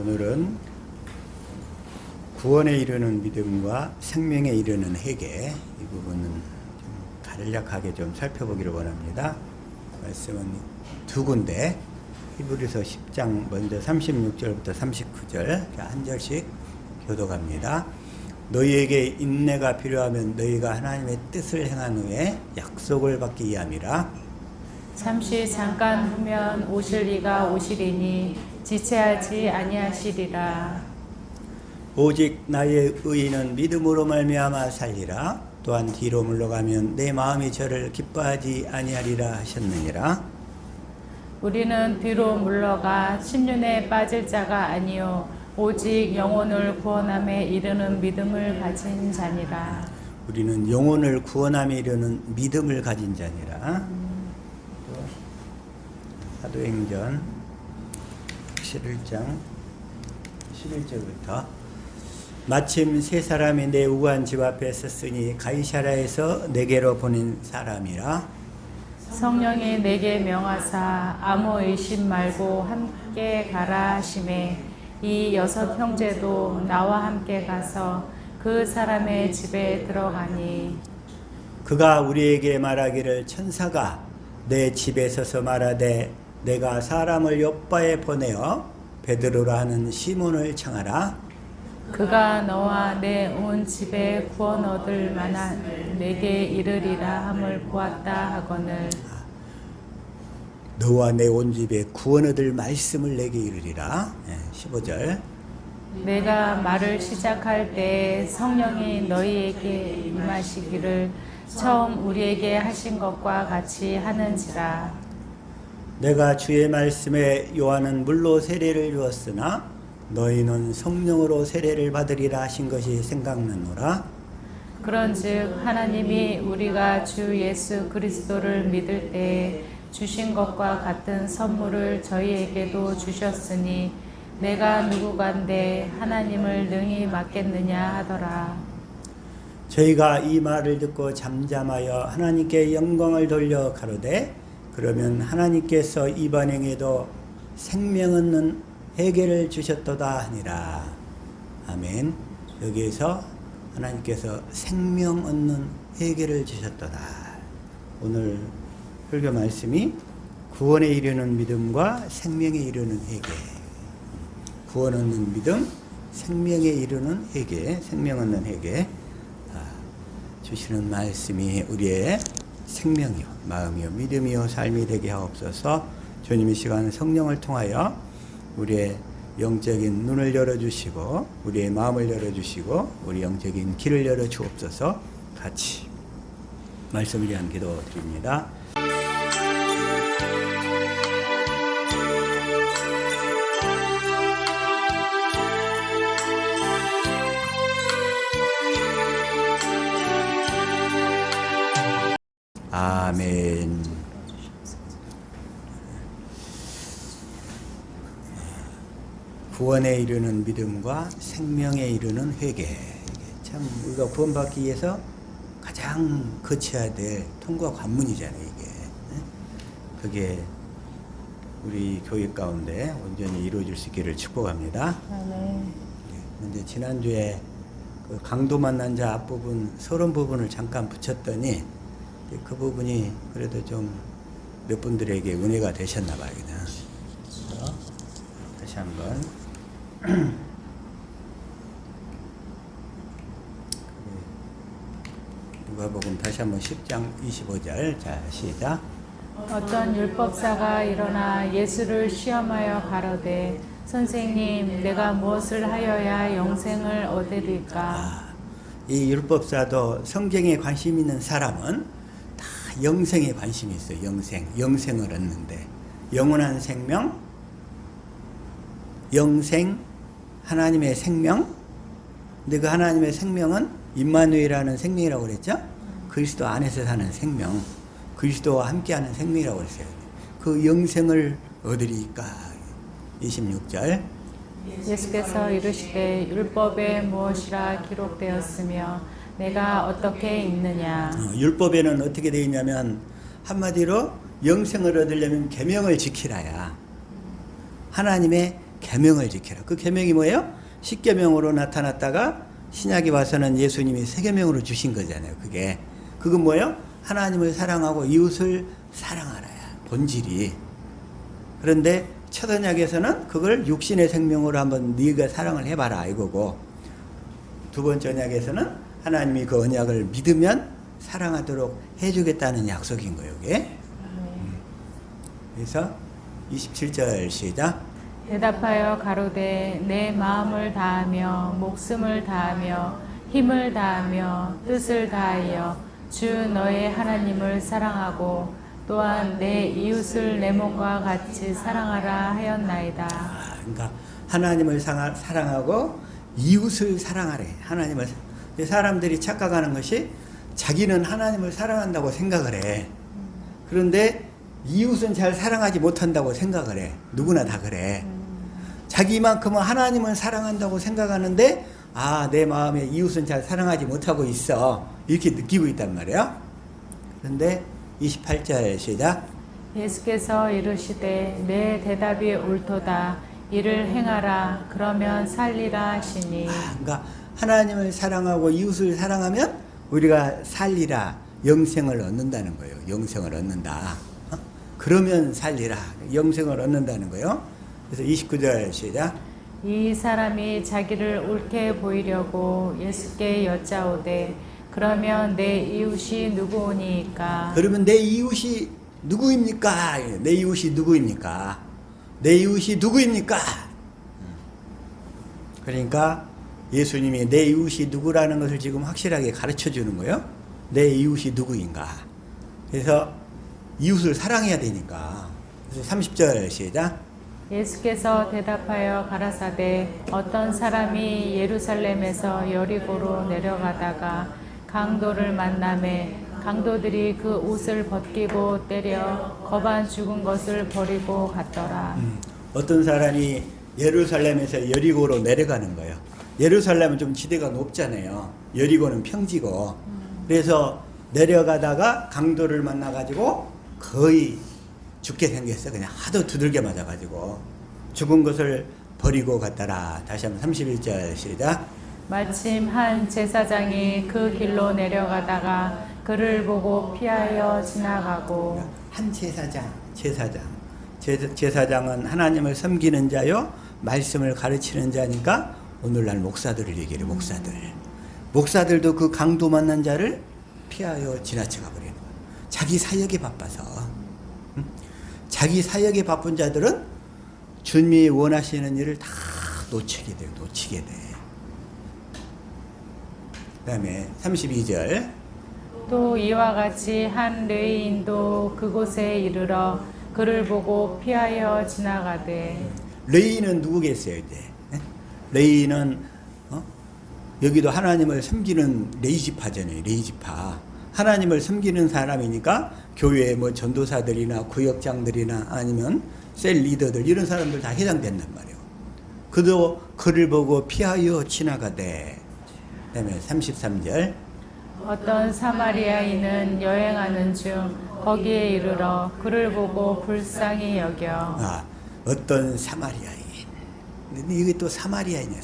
오늘은 구원에 이르는 믿음과 생명에 이르는 회개, 이 부분은 좀 간략하게 좀 살펴보기를 원합니다. 말씀은 두 군데, 히브리서 10장 먼저 36절부터 39절 한 절씩 교독합니다. 너희에게 인내가 필요하면 너희가 하나님의 뜻을 행한 후에 약속을 받기 위함이라. 잠시 잠깐 후면 오실 이가 오시리니 지체하지 아니하시리라. 오직 나의 의인은 믿음으로 말미암아 살리라. 또한 뒤로 물러가면 내 마음이 저를 기뻐하지 아니하리라 하셨느니라. 우리는 뒤로 물러가 침륜에 빠질 자가 아니요 오직 영혼을 구원함에 이르는 믿음을 가진 자니라. 우리는 영혼을 구원함에 이르는 믿음을 가진 자니라. 사도행전 11장 11절부터 마침 세 사람이 내 우한 집 앞에 섰으니 가이사랴에서 내게로 보낸 사람이라. 성령이 내게 명하사 아무 의심 말고 함께 가라 하시매 이 6 형제도 나와 함께 가서 그 사람의 집에 들어가니 그가 우리에게 말하기를 천사가 내 집에 서서 말하되 내가 사람을 요바에 보내어 베드로라 하는 시몬을 청하라. 그가 너와 내 온 집에 구원 얻을 만한 내게 이르리라 함을 보았다 하거늘 너와 내 온 집에 구원 얻을 말씀을 내게 이르리라. 15절 내가 말을 시작할 때 성령이 너희에게 임하시기를 처음 우리에게 하신 것과 같이 하는지라. 내가 주의 말씀에 요한은 물로 세례를 주었으나 너희는 성령으로 세례를 받으리라 하신 것이 생각나노라. 그런즉 하나님이 우리가 주 예수 그리스도를 믿을 때에 주신 것과 같은 선물을 저희에게도 주셨으니 내가 누구간데 하나님을 능히 맡겠느냐 하더라. 저희가 이 말을 듣고 잠잠하여 하나님께 영광을 돌려 가로되 그러면 하나님께서 이방인에게도 생명 얻는 회개를 주셨도다 하니라. 아멘. 여기에서 하나님께서 생명 얻는 회개를 주셨도다. 오늘 설교 말씀이 구원에 이르는 믿음과 생명에 이르는 회개. 구원 얻는 믿음, 생명에 이르는 회개, 생명 얻는 회개. 주시는 말씀이 우리의 생명이요, 마음이요, 믿음이요, 삶이 되게 하옵소서. 주님의 시간 성령을 통하여 우리의 영적인 눈을 열어주시고 우리의 마음을 열어주시고 우리 영적인 길을 열어주옵소서. 같이 말씀을 위한 기도 드립니다. 아멘. 구원에 이르는 믿음과 생명에 이르는 회개. 참 우리가 구원받기 위해서 가장 거쳐야 될 통과 관문이잖아요, 이게. 그게 우리 교회 가운데 온전히 이루어질 수 있기를 축복합니다. 근데 지난주에 그 강도 만난 자 앞부분, 서론 부분을 잠깐 붙였더니 그 부분이 그래도 좀 몇 분들에게 은혜가 되셨나 봐요. 다시 한번. 누가복음 다시 한번 10장 25절. 자, 시작. 어떤 율법사가 일어나 예수를 시험하여 가로되 선생님 내가 무엇을 하여야 영생을 얻으리까. 이 율법사도 성경에 관심 있는 사람은 다 영생에 관심이 있어요. 영생을 얻는데 영원한 생명, 영생, 하나님의 생명. 근데 그 하나님의 생명은 임마누엘이라는 생명이라고 그랬죠. 그리스도 안에서 사는 생명, 그리스도와 함께하는 생명이라고 그랬어요. 그 영생을 얻으리까. 26절 예수께서 이르시되 율법에 무엇이라 기록되었으며 내가 어떻게 읽느냐. 율법에는 어떻게 되어 있냐면 한마디로 영생을 얻으려면 계명을 지키라야. 하나님의 계명을 지키라. 그 계명이 뭐예요? 십계명으로 나타났다가 신약에 와서는 예수님이 세계명으로 주신 거잖아요. 그건 뭐예요? 하나님을 사랑하고 이웃을 사랑하라야. 본질이. 그런데 첫 언약에서는 그걸 육신의 생명으로 한번 네가 사랑을 해봐라 이거고, 두 번째 언약에서는 하나님이 그 언약을 믿으면 사랑하도록 해주겠다는 약속인 거예요. 이게. 그래서 27절 시작. 대답하여 가로되 내 마음을 다하며 목숨을 다하며 힘을 다하며 뜻을 다하여 주 너의 하나님을 사랑하고 또한 내 이웃을 내 몸과 같이 사랑하라 하였나이다. 그러니까 하나님을 사랑하고 이웃을 사랑하래. 사람들이 착각하는 것이 자기는 하나님을 사랑한다고 생각을 해. 그런데 이웃은 잘 사랑하지 못한다고 생각을 해. 누구나 다 그래. 자기만큼은 하나님을 사랑한다고 생각하는데 내 마음에 이웃은 잘 사랑하지 못하고 있어. 이렇게 느끼고 있단 말이야. 그런데 28절 시작. 예수께서 이르시되 내 대답이 옳도다. 이를 행하라. 그러면 살리라 하시니. 그러니까 하나님을 사랑하고 이웃을 사랑하면 우리가 살리라. 영생을 얻는다는 거예요. 영생을 얻는다. 그러면 살리라. 영생을 얻는다는 거예요. 그래서 29절 시작. 이 사람이 자기를 옳게 보이려고 예수께 여짜오되 그러면 내 이웃이 누구오니까? 그러면 내 이웃이 누구입니까? 내 이웃이 누구입니까? 내 이웃이 누구입니까? 그러니까 예수님이 내 이웃이 누구라는 것을 지금 확실하게 가르쳐 주는 거예요. 내 이웃이 누구인가? 그래서 이웃을 사랑해야 되니까. 그래서 30절 시작. 예수께서 대답하여 가라사대 어떤 사람이 예루살렘에서 여리고로 내려가다가 강도를 만나매 강도들이 그 옷을 벗기고 때려 거반 죽은 것을 버리고 갔더라. 어떤 사람이 예루살렘에서 여리고로 내려가는 거예요. 예루살렘은 좀 지대가 높잖아요. 여리고는 평지고. 그래서 내려가다가 강도를 만나가지고 거의 죽게 생겼어. 그냥 하도 두들겨 맞아가지고 죽은 것을 버리고 갔더라. 다시 한번 31절 시작. 마침 한 제사장이 그 길로 내려가다가 그를 보고 피하여 지나가고. 한 제사장은 하나님을 섬기는 자요 말씀을 가르치는 자니까 오늘날 목사들을 얘기해요. 목사들도 그 강도 만난 자를 피하여 지나쳐가 버리는 거예요. 자기 사역에 바빠서. 자기 사역에 바쁜 자들은 주님이 원하시는 일을 다 놓치게 돼. 그 다음에 32절. 또 이와 같이 한 레위인도 그곳에 이르러 그를 보고 피하여 지나가되. 레위인은 누구겠어요 이제? 레위인은 여기도 하나님을 섬기는 레위지파잖아요. 레위지파. 하나님을 섬기는 사람이니까 교회의 뭐 전도사들이나 구역장들이나 아니면 셀 리더들 이런 사람들 다 해당된단 말이에요. 그도 그를 보고 피하여 지나가되. 그 다음에 33절. 어떤 사마리아인은 여행하는 중 거기에 이르러 그를 보고 불쌍히 여겨. 어떤 사마리아인. 근데 이게 또 사마리아인이야.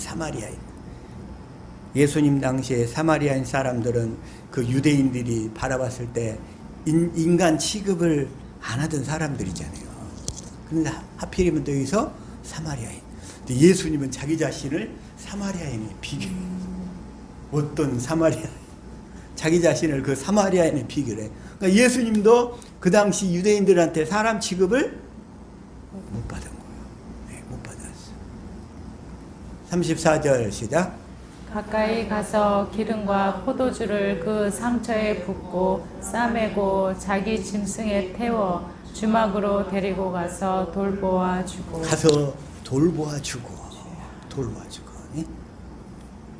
예수님 당시에 사마리아인 사람들은 그 유대인들이 바라봤을 때 인간 취급을 안 하던 사람들이잖아요. 그런데 하필이면 또 여기서 사마리아인. 근데 예수님은 자기 자신을 사마리아인에 비교해요. 어떤 사마리아인. 자기 자신을 그 사마리아인에 비교해. 그러니까 예수님도 그 당시 유대인들한테 사람 취급을 못 받은 거예요. 못 받았어. 34절 시작. 가까이 가서 기름과 포도주를 그 상처에 붓고 싸매고 자기 짐승에 태워 주막으로 데리고 가서 돌보아 주고.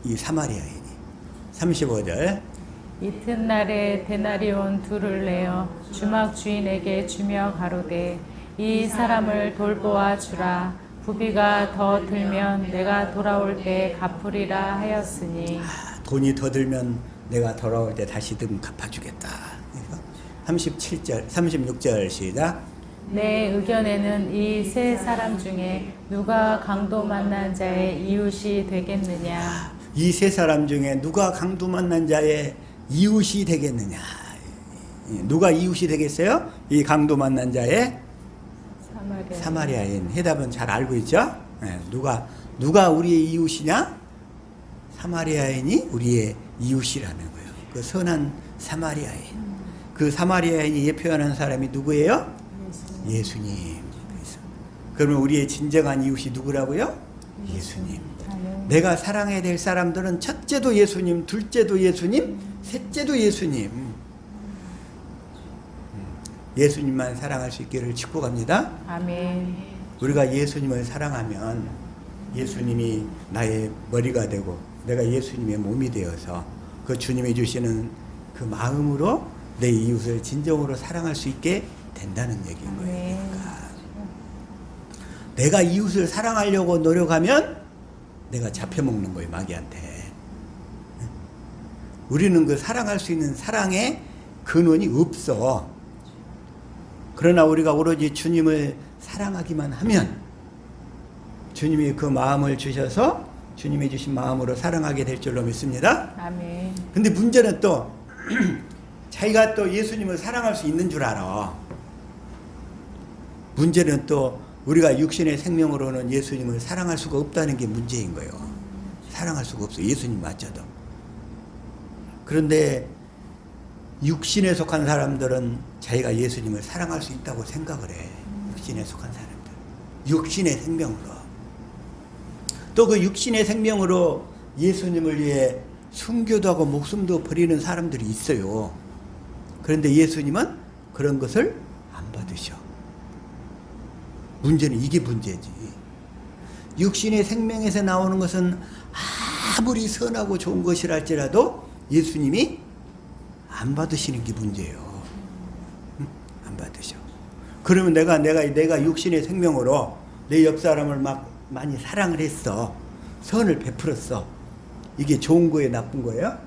이 사마리아인이. 35절. 이튿날에 데나리온 둘을 내어 주막 주인에게 주며 가로되 이 사람을 돌보아 주라. 부비가 더 들면 내가 돌아올 때 갚으리라 하였으니. 돈이 더 들면 내가 돌아올 때 다시금 갚아주겠다. 37절, 36절 시작. 내 의견에는 이 세 사람 중에 누가 강도 만난 자의 이웃이 되겠느냐? 이 세 사람 중에 누가 강도 만난 자의 이웃이 되겠느냐? 누가 이웃이 되겠어요? 이 강도 만난 자의 사마리아인. 해답은 잘 알고 있죠? 네, 누가 우리의 이웃이냐? 사마리아인이 우리의 이웃이라는 거예요. 그 선한 사마리아인. 그 사마리아인이 예표하는 사람이 누구예요? 예수님. 그러면 우리의 진정한 이웃이 누구라고요? 예수님. 내가 사랑해야 될 사람들은 첫째도 예수님, 둘째도 예수님, 셋째도 예수님. 예수님만 사랑할 수 있기를 축복합니다. 아멘. 우리가 예수님을 사랑하면 예수님이 나의 머리가 되고 내가 예수님의 몸이 되어서 그 주님이 주시는 그 마음으로 내 이웃을 진정으로 사랑할 수 있게 된다는 얘기인 거예요. 그러니까 내가 이웃을 사랑하려고 노력하면 내가 잡혀먹는 거예요, 마귀한테. 우리는 그 사랑할 수 있는 사랑의 근원이 없어. 그러나 우리가 오로지 주님을 사랑하기만 하면 주님이 그 마음을 주셔서 주님이 주신 마음으로 사랑하게 될 줄로 믿습니다. 아멘. 근데 문제는 또 자기가 또 예수님을 사랑할 수 있는 줄 알아. 문제는 또 우리가 육신의 생명으로는 예수님을 사랑할 수가 없다는 게 문제인 거예요. 사랑할 수가 없어. 예수님 맞춰도. 그런데 육신에 속한 사람들은 자기가 예수님을 사랑할 수 있다고 생각을 해. 육신에 속한 사람들. 육신의 생명으로. 또 그 육신의 생명으로 예수님을 위해 순교도 하고 목숨도 버리는 사람들이 있어요. 그런데 예수님은 그런 것을 안 받으셔. 문제는 이게 문제지. 육신의 생명에서 나오는 것은 아무리 선하고 좋은 것이랄지라도 예수님이 안 받으시는 게 문제예요. 안 받으셔. 그러면 내가 육신의 생명으로 내 옆 사람을 막 많이 사랑을 했어. 선을 베풀었어. 이게 좋은 거예요, 나쁜 거예요?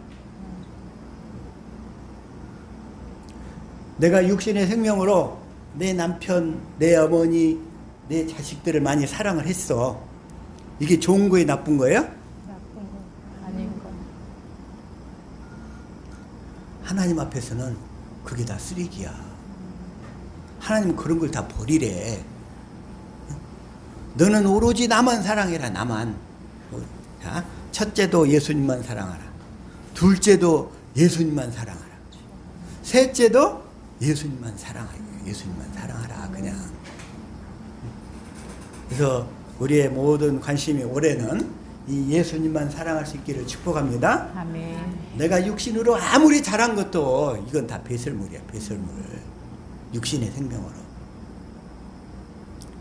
내가 육신의 생명으로 내 남편, 내 어머니, 내 자식들을 많이 사랑을 했어. 이게 좋은 거예요, 나쁜 거예요? 나쁜 거 아닌 거. 하나님 앞에서는 그게 다 쓰레기야. 하나님은 그런 걸 다 버리래. 너는 오로지 나만 사랑해라, 나만. 자, 첫째도 예수님만 사랑하라. 둘째도 예수님만 사랑하라. 셋째도 예수님만 사랑하라. 예수님만 사랑하라, 그냥. 그래서 우리의 모든 관심이 올해는 이 예수님만 사랑할 수 있기를 축복합니다. 아멘. 내가 육신으로 아무리 잘한 것도 이건 다 배설물이야, 배설물. 육신의 생명으로.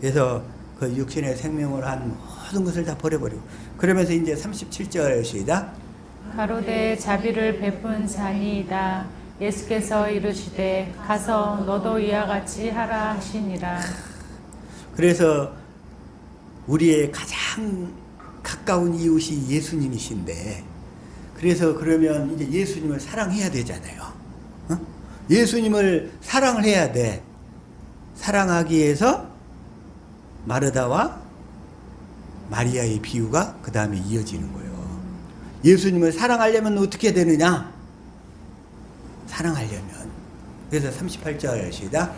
그래서 그 육신의 생명으로 한 모든 것을 다 버려버리고. 그러면서 이제 37절 시작. 가로되 자비를 베푼 자니이다. 예수께서 이르시되 가서 너도 이와 같이 하라 하시니라. 그래서 우리의 가장 가까운 이웃이 예수님이신데, 그래서 그러면 이제 예수님을 사랑해야 되잖아요. 어? 예수님을 사랑을 해야 돼. 사랑하기 위해서 마르다와 마리아의 비유가 그 다음에 이어지는 거예요. 예수님을 사랑하려면 어떻게 되느냐? 사랑하려면. 그래서 38절 시작.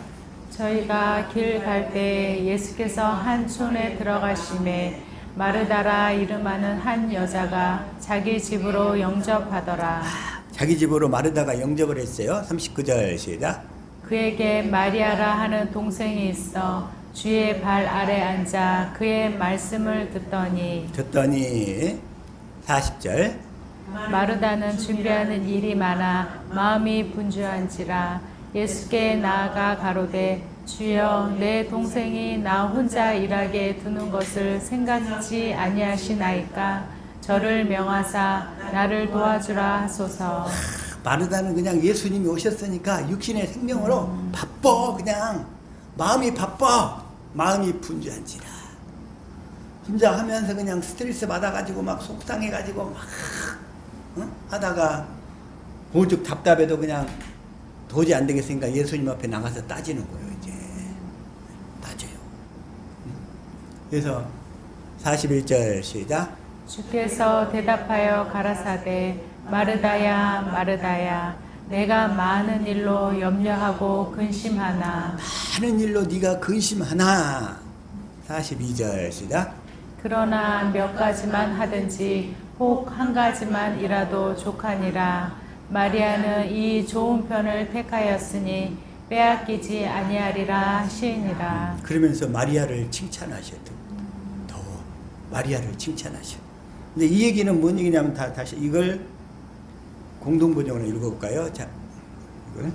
저희가 길 갈 때 예수께서 한 촌에 들어가심에 마르다라 이름하는 한 여자가 자기 집으로 영접하더라. 자기 집으로 마르다가 영접을 했어요. 39절 시작. 그에게 마리아라 하는 동생이 있어 주의 발 아래 앉아 그의 말씀을 듣더니 40절. 마르다는 준비하는 일이 많아 마음이 분주한지라 예수께 나아가 가로되 주여 내 동생이 나 혼자 일하게 두는 것을 생각지 아니하시나이까 저를 명하사 나를 도와주라 하소서. 마르다는 그냥 예수님이 오셨으니까 육신의 생명으로 바빠. 그냥 마음이 바빠. 마음이 분주한지라. 혼자 하면서 그냥 스트레스 받아가지고 막 속상해가지고 막 하다가 오죽 답답해도 그냥 도저히 안 되겠으니까 예수님 앞에 나가서 따지는 거예요. 이제 그래서 41절 시작. 주께서 대답하여 가라사대 마르다야 마르다야 내가 많은 일로 염려하고 근심하나 많은 일로 네가 근심하나. 42절 시작. 그러나 몇 가지만 하든지 혹 한 가지만이라도 족하니라. 마리아는 이 좋은 편을 택하였으니 빼앗기지 아니하리라 하시니라. 그러면서 마리아를 칭찬하셔. 더 마리아를 칭찬하셔. 근데 이 얘기는 뭔 얘기냐면 다시 이걸 공동번역으로 읽어볼까요? 자, 이걸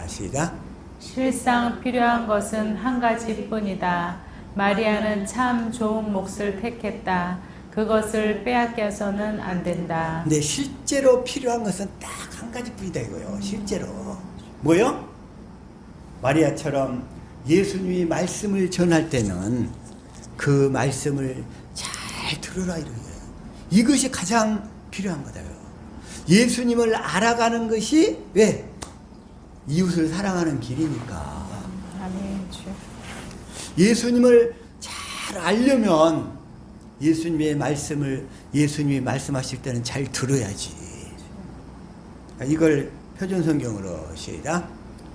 시작. 실상 필요한 것은 한 가지뿐이다. 마리아는 참 좋은 몫을 택했다. 그것을 빼앗겨서는 안 된다. 근데 실제로 필요한 것은 딱 한 가지뿐이다 이거요. 실제로 뭐요? 마리아처럼 예수님이 말씀을 전할 때는 그 말씀을 잘 들으라 이거예요. 이것이 가장 필요한 거다요. 예수님을 알아가는 것이 왜? 이웃을 사랑하는 길이니까. 아멘. 예수님을 잘 알려면 예수님의 말씀을 예수님이 말씀하실 때는 잘 들어야지. 이걸 표준성경으로 시작.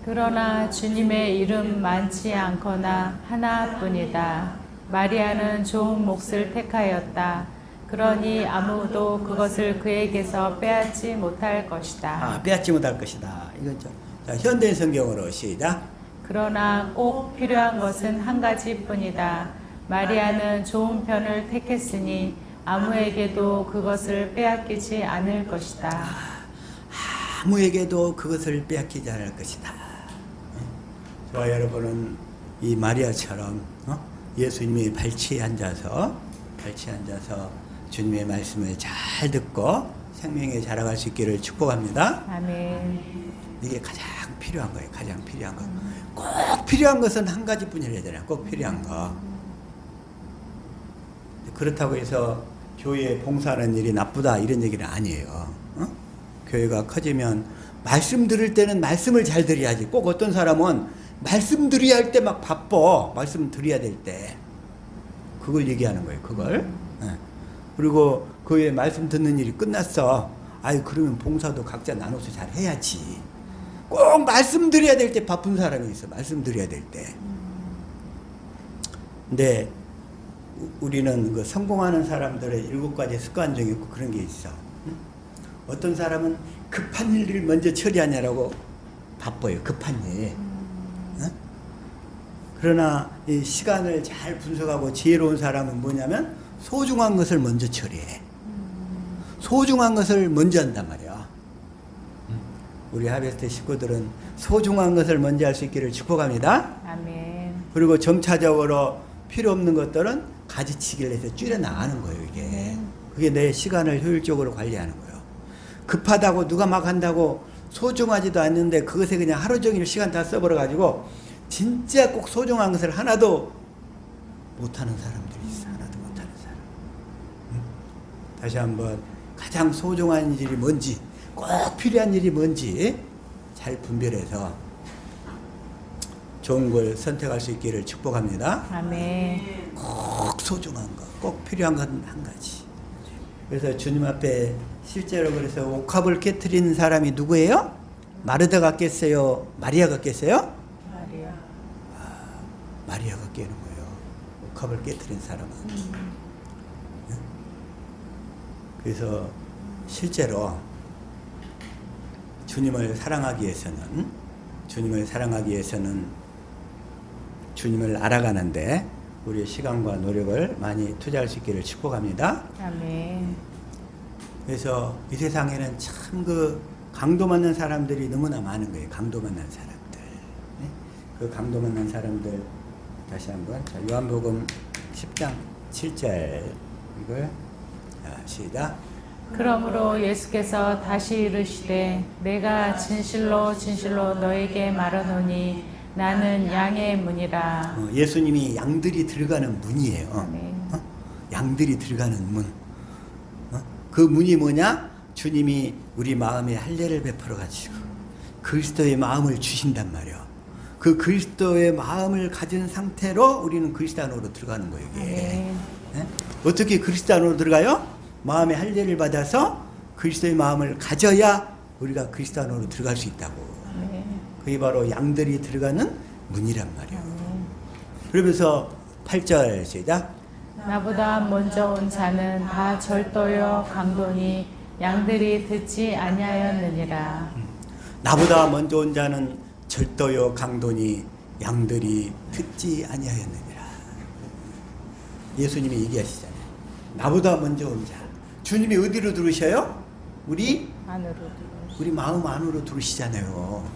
그러나 주님의 이름 많지 않거나 하나뿐이다. 마리아는 좋은 몫을 택하였다. 그러니 아무도 그것을 그에게서 빼앗지 못할 것이다. 빼앗지 못할 것이다. 이건 현대 성경으로 시작. 그러나 꼭 필요한 것은 한 가지뿐이다. 마리아는 좋은 편을 택했으니 아무에게도 그것을 빼앗기지 않을 것이다. 아무에게도 그것을 빼앗기지 않을 것이다. 저와 여러분은 이 마리아처럼 예수님이 발치에 앉아서 주님의 말씀을 잘 듣고 생명에 자라갈 수 있기를 축복합니다. 아멘. 이게 가장 필요한 거예요. 가장 필요한 거. 꼭 필요한 것은 한 가지뿐이라 되잖아요. 꼭 필요한 거. 그렇다고 해서 교회에 봉사하는 일이 나쁘다 이런 얘기는 아니에요. 교회가 커지면 말씀 들을 때는 말씀을 잘 드려야지. 꼭 어떤 사람은 말씀 드려야 할 때 막 바빠. 말씀 드려야 될 때. 그걸 얘기하는 거예요. 그걸. 그리고 교회에 말씀 듣는 일이 끝났어. 그러면 봉사도 각자 나눠서 잘 해야지. 꼭 말씀 드려야 될 때 바쁜 사람이 있어. 말씀 드려야 될 때. 근데 우리는 그 성공하는 사람들의 7가지 습관 중에 있고 그런 게 있어. 어떤 사람은 급한 일을 먼저 처리하냐라고 바빠요. 급한 일. 그러나 이 시간을 잘 분석하고 지혜로운 사람은 뭐냐면 소중한 것을 먼저 처리해. 소중한 것을 먼저 한단 말이야. 우리 하베스트 식구들은 소중한 것을 먼저 할 수 있기를 축복합니다. 아멘. 그리고 점차적으로 필요 없는 것들은 가지치기를 해서 줄여 나가는 거예요. 이게. 그게 내 시간을 효율적으로 관리하는 거예요. 급하다고 누가 막 한다고 소중하지도 않는데 그것에 그냥 하루 종일 시간 다 써버려 가지고 진짜 꼭 소중한 것을 하나도 못하는 사람들이 있어. 하나도 못하는 사람. 다시 한번 가장 소중한 일이 뭔지, 꼭 필요한 일이 뭔지 잘 분별해서 좋은 걸 선택할 수 있기를 축복합니다. 아멘. 꼭 소중한 거, 꼭 필요한 건 한 가지. 그래서 주님 앞에 실제로 그래서 옥합을 깨트린 사람이 누구예요? 마르다가 깼어요? 마리아가 깼어요? 마리아. 마리아가 깨는 거예요. 옥합을 깨트린 사람은. 그래서 실제로 주님을 사랑하기 위해서는 주님을 알아가는데 우리의 시간과 노력을 많이 투자할 수 있기를 축복합니다. 아멘. 그래서 이 세상에는 참 그 강도 만난 사람들이 너무나 많은 거예요. 강도 만난 사람들. 그 강도 만난 사람들 다시 한번 요한복음 10장 7절 이걸 시작. 그러므로 예수께서 다시 이르시되 내가 진실로 진실로 너에게 말하노니 나는 양의 문이라. 예수님이 양들이 들어가는 문이에요. 네. 양들이 들어가는 문. 그 문이 뭐냐? 주님이 우리 마음에 할례를 베풀어 가지고 그리스도의 마음을 주신단 말이에요. 그 그리스도의 마음을 가진 상태로 우리는 그리스도 안으로 들어가는 거예요. 이게. 아멘. 예? 어떻게 그리스도 안으로 들어가요? 마음의 할례를 받아서 그리스도의 마음을 가져야 우리가 그리스도 안으로 들어갈 수 있다고. 아멘. 그게 바로 양들이 들어가는 문이란 말이에요. 아멘. 그러면서 8절 시작. 나보다 먼저 온 자는 다 절도요 강도니 양들이 듣지 아니하였느니라. 나보다 먼저 온 자는 절도요 강도니 양들이 듣지 아니하였느니라. 예수님이 얘기하시잖아요. 나보다 먼저 온 자. 주님이 어디로 들으셔요? 우리 마음 안으로 들으시잖아요.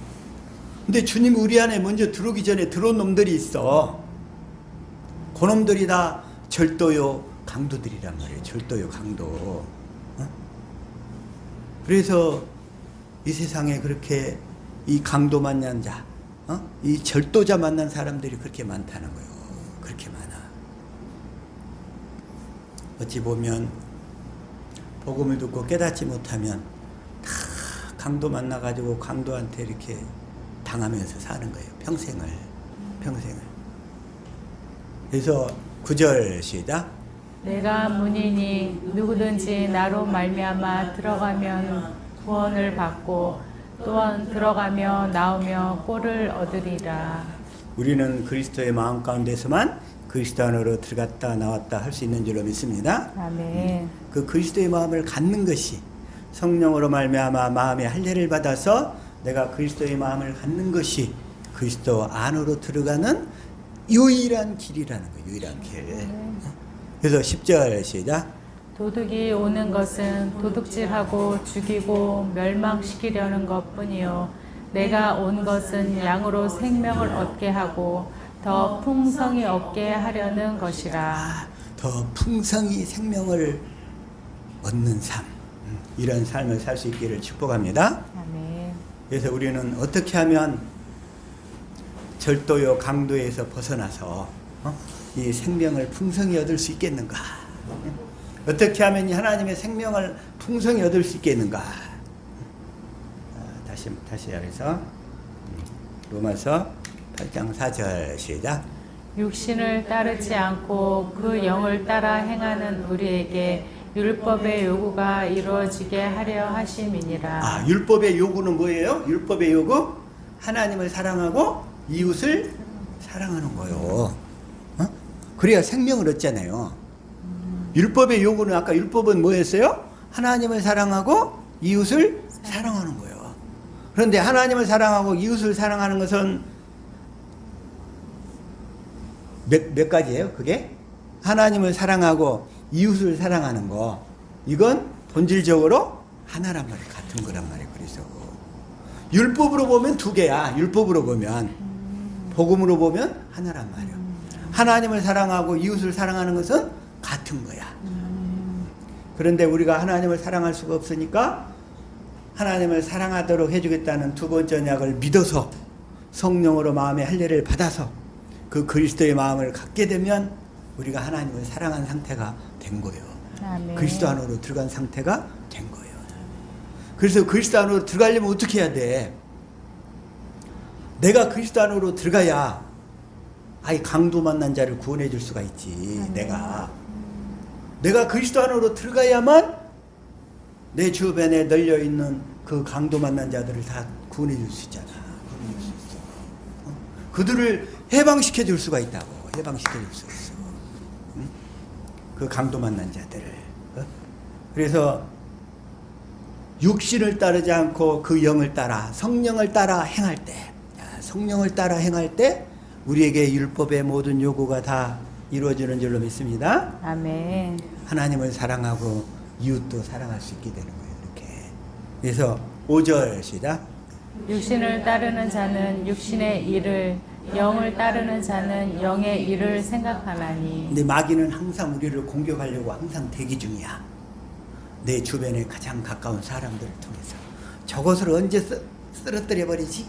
근데 주님이 우리 안에 먼저 들어오기 전에 들어온 놈들이 있어. 그놈들이 다 절도요 강도들이란 말이에요. 절도요 강도. 어? 그래서 이 세상에 그렇게 이 강도 만난 자, 이 절도자 만난 사람들이 그렇게 많다는 거예요. 그렇게 많아. 어찌 보면 복음을 듣고 깨닫지 못하면 다 강도 만나가지고 강도한테 이렇게 당하면서 사는 거예요. 평생을. 그래서 9절 시작. 내가 문이니 누구든지 나로 말미암아 들어가면 구원을 받고 또한 들어가며 나오며 꼴을 얻으리라. 우리는 그리스도의 마음 가운데서만 그리스도 안으로 들어갔다 나왔다 할 수 있는 줄로 믿습니다. 아멘. 그 그리스도의 마음을 갖는 것이 성령으로 말미암아 마음의 할례를 받아서 내가 그리스도의 마음을 갖는 것이 그리스도 안으로 들어가는 유일한 길이라는 거예요. 유일한 길. 그래서 10절 시작. 도둑이 오는 것은 도둑질하고 죽이고 멸망시키려는 것뿐이요 내가 온 것은 양으로 생명을 얻게 하고 더 풍성히 얻게 하려는 것이라. 더 풍성히 생명을 얻는 삶, 이런 삶을 살 수 있기를 축복합니다. 아멘. 그래서 우리는 어떻게 하면 절도요 강도에서 벗어나서 이 생명을 풍성히 얻을 수 있겠는가? 어떻게 하면 이 하나님의 생명을 풍성히 얻을 수 있겠는가? 다시 해서 로마서 8장 4절 시작. 육신을 따르지 않고 그 영을 따라 행하는 우리에게 율법의 요구가 이루어지게 하려 하심이니라. 율법의 요구는 뭐예요? 율법의 요구? 하나님을 사랑하고 이웃을 사랑하는 거요. 그래야 생명을 얻잖아요. 율법의 요구는 아까 율법은 뭐였어요? 하나님을 사랑하고 이웃을 사랑하는 거예요. 그런데 하나님을 사랑하고 이웃을 사랑하는 것은 몇 가지예요? 그게? 하나님을 사랑하고 이웃을 사랑하는 거, 이건 본질적으로 하나란 말이에요. 같은 거란 말이에요. 그래서 율법으로 보면 두 개야. 율법으로 보면. 복음으로 보면 하나란 말이에요. 하나님을 사랑하고 이웃을 사랑하는 것은 같은 거야. 그런데 우리가 하나님을 사랑할 수가 없으니까 하나님을 사랑하도록 해주겠다는 두 번째 언약을 믿어서 성령으로 마음의 할례를 받아서 그 그리스도의 마음을 갖게 되면 우리가 하나님을 사랑한 상태가 된 거예요. 아멘. 그리스도 안으로 들어간 상태가 된 거예요. 그래서 그리스도 안으로 들어가려면 어떻게 해야 돼? 내가 그리스도 안으로 들어가야 아이 강도 만난 자를 구원해 줄 수가 있지. 내가 그리스도 안으로 들어가야만 내 주변에 널려 있는 그 강도 만난 자들을 다 구원해 줄 수 있잖아. 구원해 줄 수 있어. 그들을 해방시켜 줄 수가 있다고. 해방시켜 줄 수 있어. 그 강도 만난 자들을. 그래서 육신을 따르지 않고 그 영을 따라 성령을 따라 행할 때, 성령을 따라 행할 때 우리에게 율법의 모든 요구가 다 이루어지는 줄로 믿습니다. 아멘. 하나님을 사랑하고 이웃도 사랑할 수 있게 되는 거예요. 이렇게. 그래서 5절 시작. 육신을 따르는 자는 육신의 일을, 영을 따르는 자는 영의 일을 생각하나니. 근데 마귀는 항상 우리를 공격하려고 항상 대기 중이야. 내 주변에 가장 가까운 사람들을 통해서 저것을 언제 쓰러뜨려 버리지?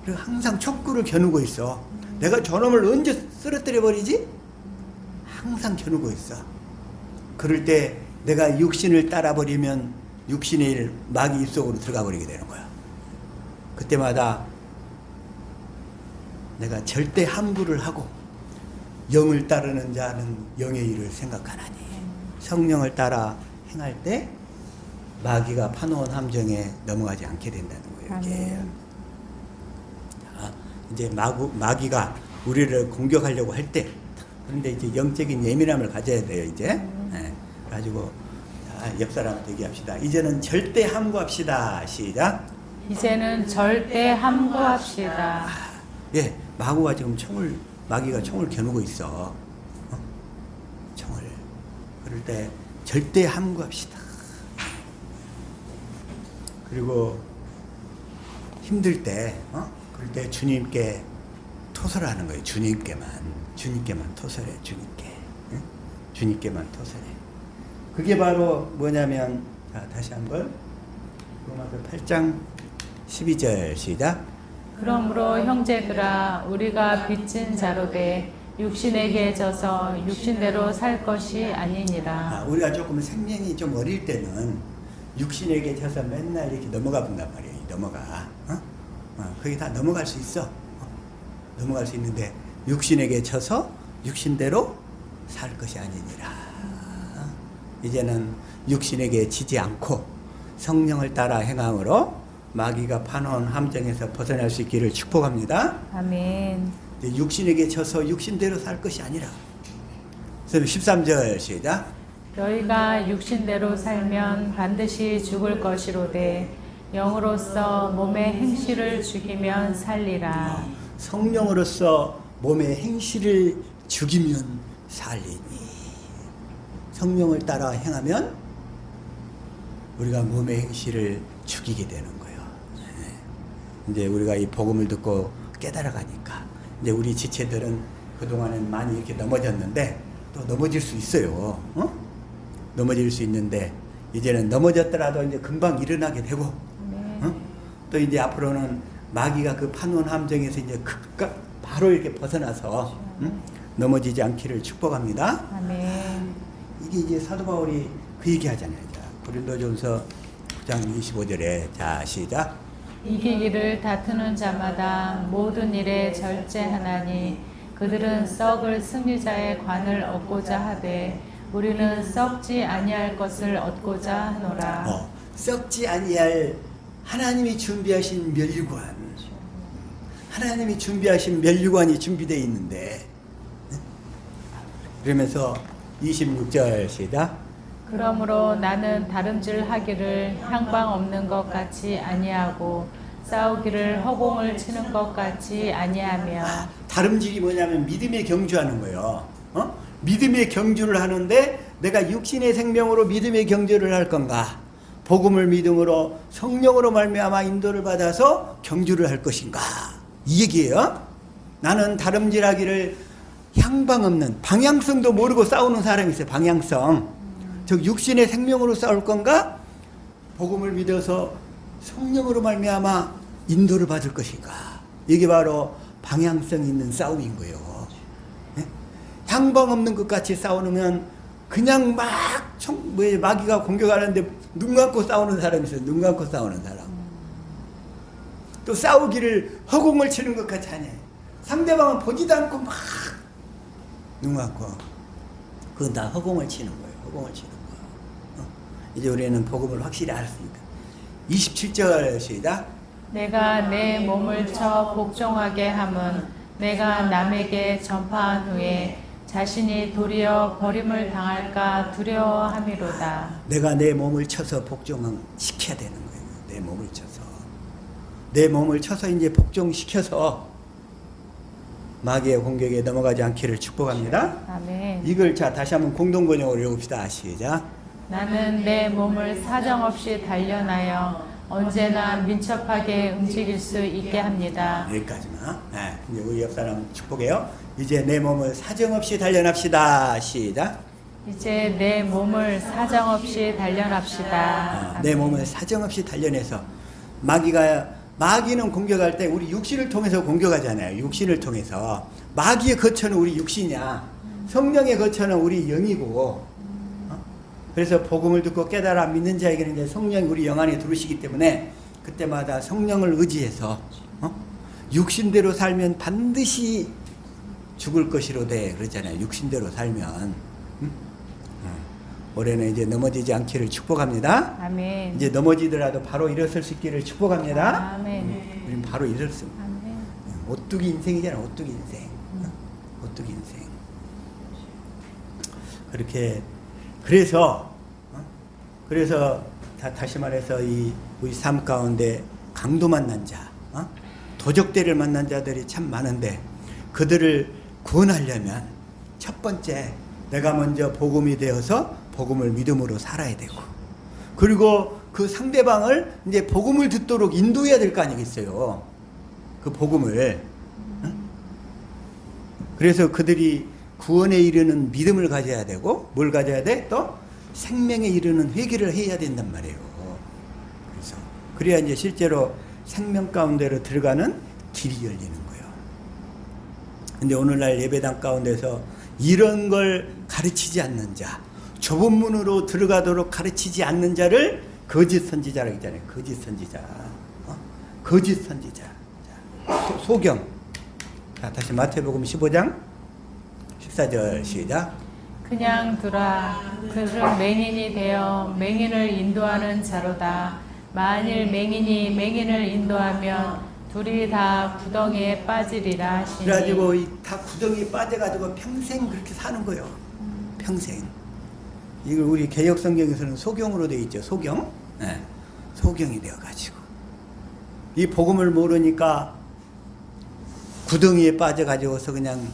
그리고 항상 촉구를 겨누고 있어. 내가 저놈을 언제 쓰러뜨려 버리지? 항상 겨누고 있어. 그럴 때 내가 육신을 따라 버리면 육신의 일, 마귀 입속으로 들어가 버리게 되는 거야. 그때마다 내가 절대 함구를 하고 영을 따르는 자는 영의 일을 생각하나니 성령을 따라 행할 때 마귀가 파놓은 함정에 넘어가지 않게 된다는 거예요. 이게. 자, 이제 마귀가 우리를 공격하려고 할 때, 그런데 이제 영적인 예민함을 가져야 돼요. 이제. 네. 가지고 옆 사람한테 얘기합시다. 이제는 절대 함구합시다. 시작. 이제는 절대 함구합시다. 예, 마귀가 지금 마귀가 총을 겨누고 있어. 총을. 그럴 때 절대 함구합시다. 그리고 힘들 때, 그럴 때 주님께 토설하는 거예요. 주님께만 토설해. 주님께만 토설해. 그게 바로 뭐냐면, 자, 다시 한번 로마서 8장 12절 시작. 그러므로 형제들아 우리가 빚진 자로 돼 육신에게 져서 육신대로 살 것이 아니니라. 우리가 조금 생명이 좀 어릴 때는 육신에게 져서 맨날 이렇게 넘어가 본단 말이에요. 넘어가. 거기 다 넘어갈 수 있어. 넘어갈 수 있는데 육신에게 져서 육신대로 살 것이 아니니라. 이제는 육신에게 지지 않고 성령을 따라 행함으로 마귀가 파놓은 함정에서 벗어날 수 있기를 축복합니다. 아멘. 육신에게 져서 육신대로 살 것이 아니라. 그래서 13절 시작. 너희가 육신대로 살면 반드시 죽을 것이로되 영으로서 몸의 행실을 죽이면 살리라. 성령으로서 몸의 행실을 죽이면 살리니. 성령을 따라 행하면 우리가 몸의 행실을 죽이게 되는 거예요. 이제 우리가 이 복음을 듣고 깨달아가니까 이제 우리 지체들은 그동안은 많이 이렇게 넘어졌는데 또 넘어질 수 있어요. 넘어질 수 있는데 이제는 넘어졌더라도 이제 금방 일어나게 되고 또 이제 앞으로는 마귀가 그 파놓은 함정에서 이제 극각 바로 이렇게 벗어나서 넘어지지 않기를 축복합니다. 아멘. 이게 이제 사도 바울이 그 얘기 하잖아요. 고린도전서 9장 25절에 자 시작. 이기기를 다투는 자마다 모든 일에 절제하나니 그들은 썩을 승리자의 관을 얻고자 하되 우리는 썩지 아니할 것을 얻고자 하노라. 썩지 아니할 하나님이 준비하신 면류관, 하나님이 준비하신 면류관이 준비되어 있는데, 그러면서 26절 시작. 그러므로 나는 다름질하기를 향방 없는 것 같이 아니하고 싸우기를 허공을 치는 것 같이 아니하며. 다름질이 뭐냐면 믿음의 경주하는 거예요. 믿음의 경주를 하는데 내가 육신의 생명으로 믿음의 경주를 할 건가? 복음을 믿음으로 성령으로 말미암아 인도를 받아서 경주를 할 것인가? 이 얘기예요. 나는 다름질하기를 향방 없는, 방향성도 모르고 싸우는 사람이 있어요. 방향성. 즉 육신의 생명으로 싸울 건가? 복음을 믿어서 성령으로 말미암아 인도를 받을 것인가? 이게 바로 방향성 있는 싸움인 거예요. 네? 향방 없는 것 같이 싸우면 그냥 마귀가 공격하는데 눈 감고 싸우는 사람이 있어요. 눈 감고 싸우는 사람. 또 싸우기를 허공을 치는 것 같이 하냐. 상대방은 보지도 않고 막 눈 감고. 그건 다 허공을 치는 거예요. 허공을 치는 거예요. 이제 우리는 복음을 확실히 알았으니까. 27절 시작. 내가 내 몸을 쳐 복종하게 함은 내가 남에게 전파한 후에 자신이 도리어 버림을 당할까 두려워함이로다. 내가 내 몸을 쳐서 복종시켜야 되는 거예요. 내 몸을 쳐서. 내 몸을 쳐서 이제 복종시켜서 마귀의 공격에 넘어가지 않기를 축복합니다. 아멘. 이걸 자 다시 한번 공동번역으로 읽읍시다. 시작. 나는 내 몸을 사정없이 단련하여 언제나 민첩하게 움직일 수 있게 합니다. 여기까지만. 네, 이제 우리 옆 사람 축복해요. 이제 내 몸을 사정없이 단련합시다. 시작. 이제 내 몸을 사정없이 단련합시다. 내 몸을 사정없이 단련해서 마귀는 공격할 때 우리 육신을 통해서 공격하잖아요. 육신을 통해서. 마귀의 거처는 우리 육신이야. 성령의 거처는 우리 영이고. 그래서 복음을 듣고 깨달아 믿는 자에게는 이제 성령이 우리 영 안에 들어오시기 때문에 그때마다 성령을 의지해서 육신대로 살면 반드시 죽을 것이로되 그러잖아요. 육신대로 살면. 응? 올해는 이제 넘어지지 않기를 축복합니다. 아멘. 이제 넘어지더라도 바로 일어설 수 있기를 축복합니다. 아멘. 우리는 바로 일어설. 아멘. 오뚜기 인생이잖아. 오뚜기 인생. 오뚜기 인생. 그렇게 그래서 다시 말해서 우리 삶 가운데 강도 만난 자, 도적대를 만난 자들이 참 많은데 그들을 구원하려면 첫 번째 내가 먼저 복음이 되어서 복음을 믿음으로 살아야 되고, 그리고 그 상대방을 이제 복음을 듣도록 인도해야 될 거 아니겠어요. 그 복음을. 그래서 그들이 구원에 이르는 믿음을 가져야 되고, 뭘 가져야 돼? 또 생명에 이르는 회개를 해야 된단 말이에요. 그래서 그래야 이제 실제로 생명 가운데로 들어가는 길이 열리는 거예요. 근데 오늘날 예배당 가운데서 이런 걸 가르치지 않는 자, 좁은 문으로 들어가도록 가르치지 않는 자를 거짓 선지자라고 했잖아요. 거짓 선지자. 거짓 선지자. 소경. 자, 다시 마태복음 15장 14절 시작. 그냥 두라. 그들은 맹인이 되어 맹인을 인도하는 자로다. 만일 맹인이 맹인을 인도하면 둘이 다 구덩이에 빠지리라 하시니. 그래가지고 다 구덩이에 빠져가지고 평생 그렇게 사는 거예요. 평생. 이걸 우리 개역 성경에서는 소경으로 되어 있죠. 소경. 네. 소경이 되어가지고 이 복음을 모르니까 구덩이에 빠져가지고서 그냥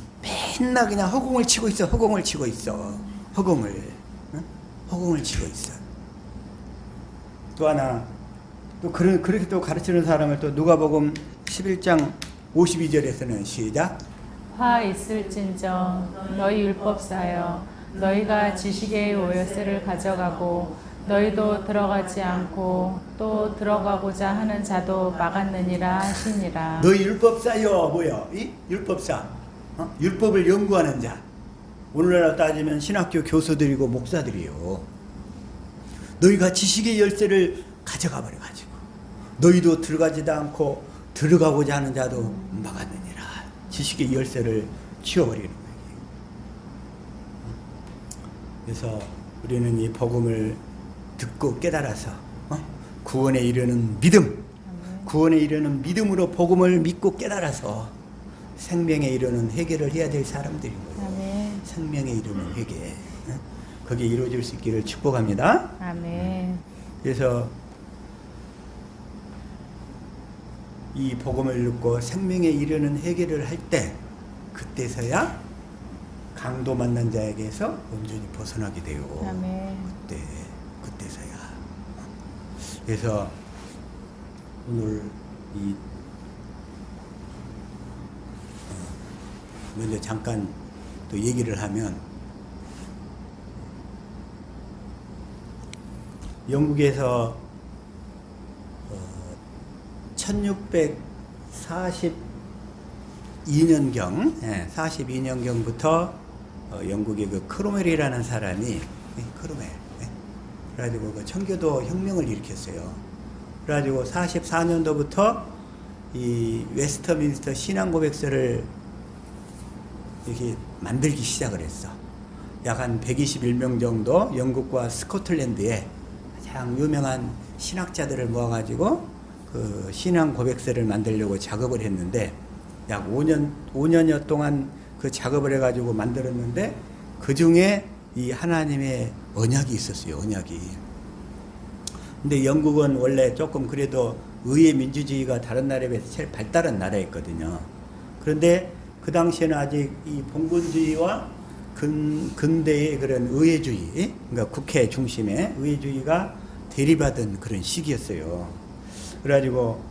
맨날 그냥 허공을 치고 있어. 허공을 치고 있어. 허공을. 응? 허공을 치고 있어. 또 하나, 또 그렇게 또 가르치는 사람을 또 누가복음 11장 52절에서는 시작. 화 있을진저 너희 율법사여 너희가 지식의 오여새를 가져가고 너희도 들어가지 않고 또 들어가고자 하는 자도 막았느니라 하시니라. 너희 율법사여 뭐야? 이 율법사. 율법을 연구하는 자. 오늘날 따지면 신학교 교수들이고 목사들이요. 너희가 지식의 열쇠를 가져가 버려가지고 너희도 들어가지도 않고 들어가고자 하는 자도 막았느니라. 지식의 열쇠를 치워버리는 거예요. 그래서 우리는 이 복음을 듣고 깨달아서 구원에 이르는 믿음, 구원에 이르는 믿음으로 복음을 믿고 깨달아서 생명에 이르는 회개를 해야 될 사람들인 거예요. 아멘. 생명에 이르는 회개. 그게 이루어질 수 있기를 축복합니다. 아멘. 그래서 이 복음을 듣고 생명에 이르는 회개를 할 때 그때서야 강도 만난 자에게서 온전히 벗어나게 돼요. 아멘. 그때서야. 그래서 오늘 먼저 잠깐 또 얘기를 하면, 영국에서 1642년경, 42년경부터 영국의 그 크로멜이라는 사람이, 크로멜, 그래가지고 그 청교도 혁명을 일으켰어요. 그래가지고 44년도부터 이 웨스터민스터 신앙고백서를 이렇게 만들기 시작을 했어. 약 한 121명 정도 영국과 스코틀랜드에 가장 유명한 신학자들을 모아가지고 그 신앙고백서를 만들려고 작업을 했는데, 약 5년여 동안 그 작업을 해가지고 만들었는데, 그 중에 이 하나님의 언약이 있었어요. 언약이. 근데 영국은 원래 조금 그래도 의회 민주주의가 다른 나라에 비해서 제일 발달한 나라였거든요. 그런데 그 당시에는 아직 이 봉건주의와 근대의 그런 의회주의, 그러니까 국회 중심의 의회주의가 대립하던 그런 시기였어요. 그래가지고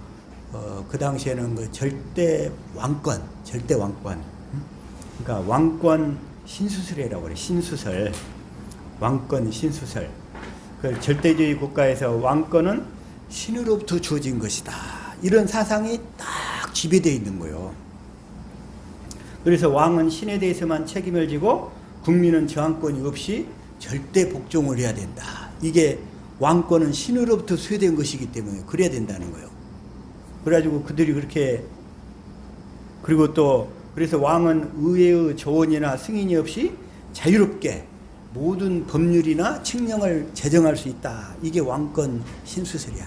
그 당시에는 그 절대 왕권, 그러니까 왕권 신수설이라고 그래. 신수설, 왕권 신수설. 그 절대주의 국가에서 왕권은 신으로부터 주어진 것이다. 이런 사상이 딱 지배되어 있는 거예요. 그래서 왕은 신에 대해서만 책임을 지고 국민은 저항권이 없이 절대 복종을 해야 된다. 이게 왕권은 신으로부터 수여된 것이기 때문에 그래야 된다는 거예요. 그래가지고 그들이 그렇게 그리고 또 그래서 왕은 의회의 조언이나 승인이 없이 자유롭게 모든 법률이나 칙령을 제정할 수 있다. 이게 왕권 신수설이야.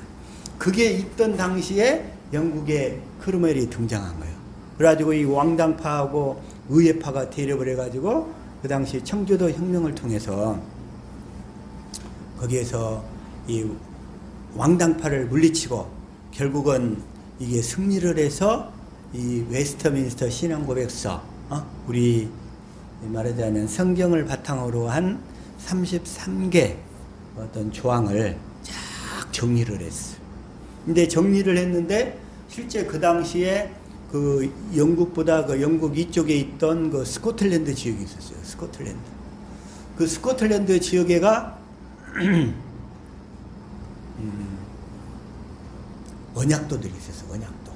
그게 있던 당시에 영국에 크로멜이 등장한 거예요. 그래가지고 이 왕당파하고 의회파가 대립을 해가지고 그 당시 청교도 혁명을 통해서 거기에서 이 왕당파를 물리치고 결국은 이게 승리를 해서 이 웨스트민스터 신앙고백서, 우리 말하자면 성경을 바탕으로 한 33개 어떤 조항을 쫙 정리를 했어. 근데 정리를 했는데 실제 그 당시에 그 영국보다 그 영국 이쪽에 있던 그 스코틀랜드 지역이 있었어요. 스코틀랜드. 그 스코틀랜드 지역에가 언약도들이 있었어. 언약도.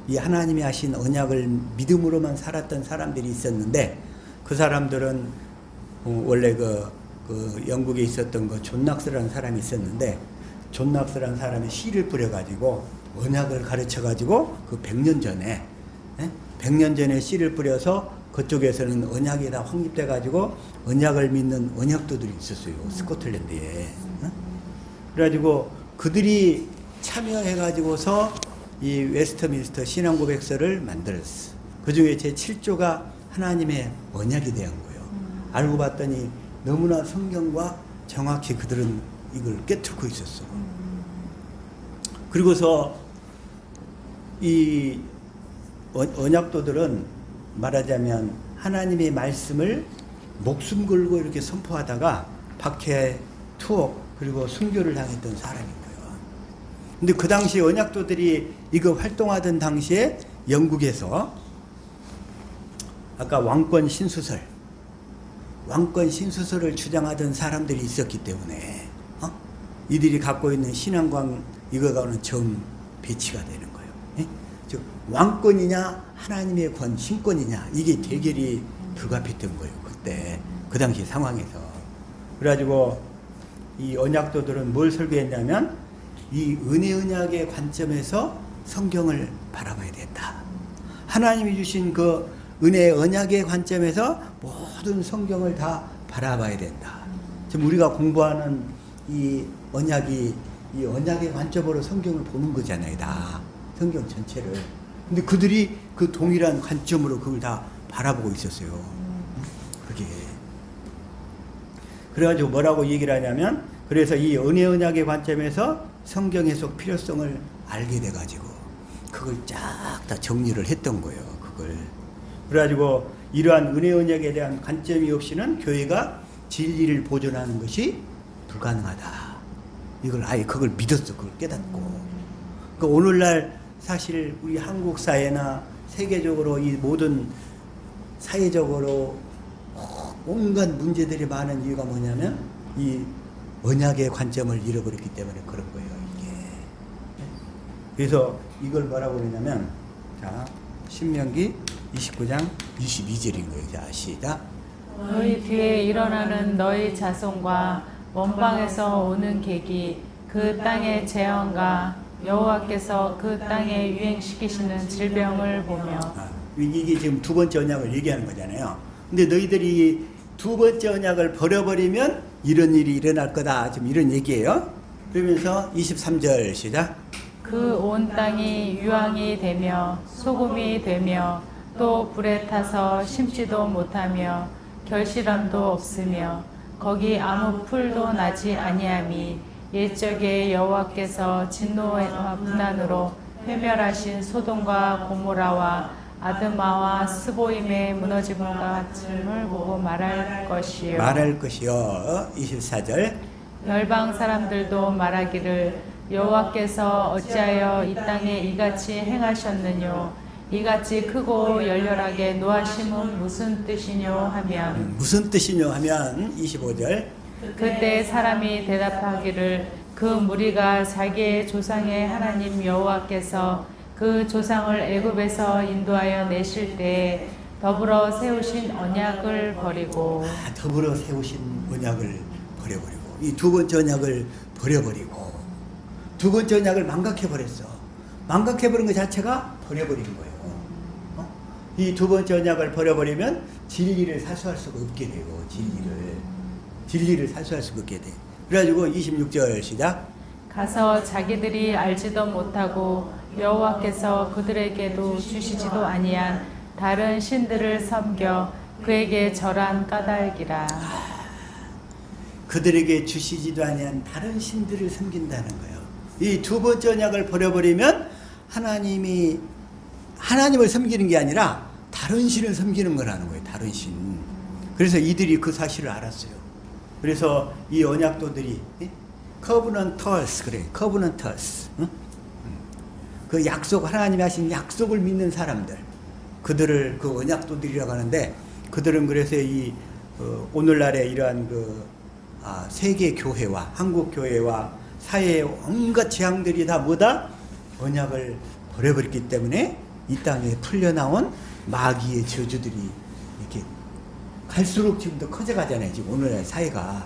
이 하나님이 하신 언약을 믿음으로만 살았던 사람들이 있었는데 그 사람들은 원래 그 영국에 있었던 그 존 락스라는 사람이 있었는데 존 락스라는 사람이 씨를 뿌려가지고 언약을 가르쳐가지고 그 100년 전에 100년 전에 씨를 뿌려서 그쪽에서는 언약이 다 확립돼가지고 언약을 믿는 언약도들이 있었어요. 스코틀랜드에. 그래가지고 그들이 참여해가지고서 이 웨스트민스터 신앙고백서를 만들었어. 그 중에 제 7조가 하나님의 언약이 대한 거예요. 알고 봤더니 너무나 성경과 정확히 그들은 이걸 깨뚫고 있었어. 그리고서 이 언약도들은 말하자면 하나님의 말씀을 목숨 걸고 이렇게 선포하다가 박해, 투옥, 그리고 순교를 당했던 사람인 거예요. 근데 그 당시 언약도들이 이거 활동하던 당시에 영국에서 아까 왕권 신수설을 주장하던 사람들이 있었기 때문에 이들이 갖고 있는 신앙관 이거가는 정 배치가 되는 거예요. 즉 왕권이냐 하나님의 권 신권이냐 이게 대결이 불가피했던 거예요. 그때 그 당시 상황에서. 그래가지고 이 언약도들은 뭘 설계했냐면 이 은혜 언약의 관점에서 성경을 바라봐야 된다. 하나님이 주신 그 은혜 언약의 관점에서 모든 성경을 다 바라봐야 된다. 지금 우리가 공부하는 이 언약이 이 언약의 관점으로 성경을 보는 거잖아요. 다 성경 전체를. 근데 그들이 그 동일한 관점으로 그걸 다 바라보고 있었어요. 그게. 그래가지고 뭐라고 얘기를 하냐면 그래서 이 은혜 언약의 관점에서 성경 해석 필요성을 알게 돼가지고 그걸 쫙 다 정리를 했던 거예요. 그걸. 그래가지고 이러한 은혜 언약에 대한 관점이 없이는 교회가 진리를 보존하는 것이 불가능하다. 이걸 아예 그걸 믿었어. 그걸 깨닫고. 그러니까 오늘날 사실 우리 한국 사회나 세계적으로 이 모든 사회적으로 온갖 문제들이 많은 이유가 뭐냐면 이 언약의 관점을 잃어버렸기 때문에 그런 거예요. 이게. 그래서 이걸 뭐라고 그러냐면 자 신명기 29장 22절인 거예요. 자 시작. 너희 뒤에 일어나는 너희 자손과 원방에서 오는 객이 그 땅의 재앙과 여호와께서 그 땅에 유행시키시는 질병을 보며 이게 지금 두 번째 언약을 얘기하는 거잖아요. 근데 너희들이 두 번째 언약을 버려버리면 이런 일이 일어날 거다. 지금 이런 얘기예요. 그러면서 23절 시작. 그 온 땅이 유황이 되며 소금이 되며 또 불에 타서 심지도 못하며 결실함도 없으며 거기 아무 풀도 나지 아니함이 옛적에 여호와께서 진노와 분난으로 회멸하신 소돔과 고모라와 아드마와 스보임의 무너짐과 같음을 보고 말할 것이요. 24절. 열방 사람들도 말하기를 여호와께서 어찌하여 이 땅에 이같이 행하셨느뇨. 이같이 크고 열렬하게 노하심은 무슨 뜻이뇨 하면 무슨 뜻이뇨 하면 25절. 그때 사람이 대답하기를 그 무리가 자기의 조상의 하나님 여호와께서 그 조상을 애굽에서 인도하여 내실 때에 더불어 세우신 언약을 버리고 더불어 세우신 언약을 버려버리고 이 두 번째 언약을 버려버리고 두 번째 언약을 망각해버렸어. 망각해버린 것 자체가 버려버린 거예요. 이 두 번째 언약을 버려버리면 진리를 사수할 수가 없게 돼요. 진리를 사수할 수가 없게 돼. 그래가지고 26절 시작. 가서 자기들이 알지도 못하고 여호와께서 그들에게도 주시지도 아니한 다른 신들을 섬겨 그에게 절한 까닭이라. 그들에게 주시지도 아니한 다른 신들을 섬긴다는 거예요. 이 두 번째 언약을 버려버리면 하나님을 섬기는 게 아니라 다른 신을 섬기는 거라는 거예요. 다른 신. 그래서 이들이 그 사실을 알았어요. 그래서 이 언약도들이 커브넌터스 그래. 커브넌터스. 그 약속 하나님이 하신 약속을 믿는 사람들. 그들을 그 언약도들이라고 하는데 그들은 그래서 이 오늘날의 이러한 세계 교회와 한국 교회와 사회의 온갖 재앙들이 다 뭐다? 언약을 버려버렸기 때문에 이 땅에 풀려나온 마귀의 저주들이 이렇게 갈수록 지금 더 커져가잖아요. 지금 오늘날 사회가.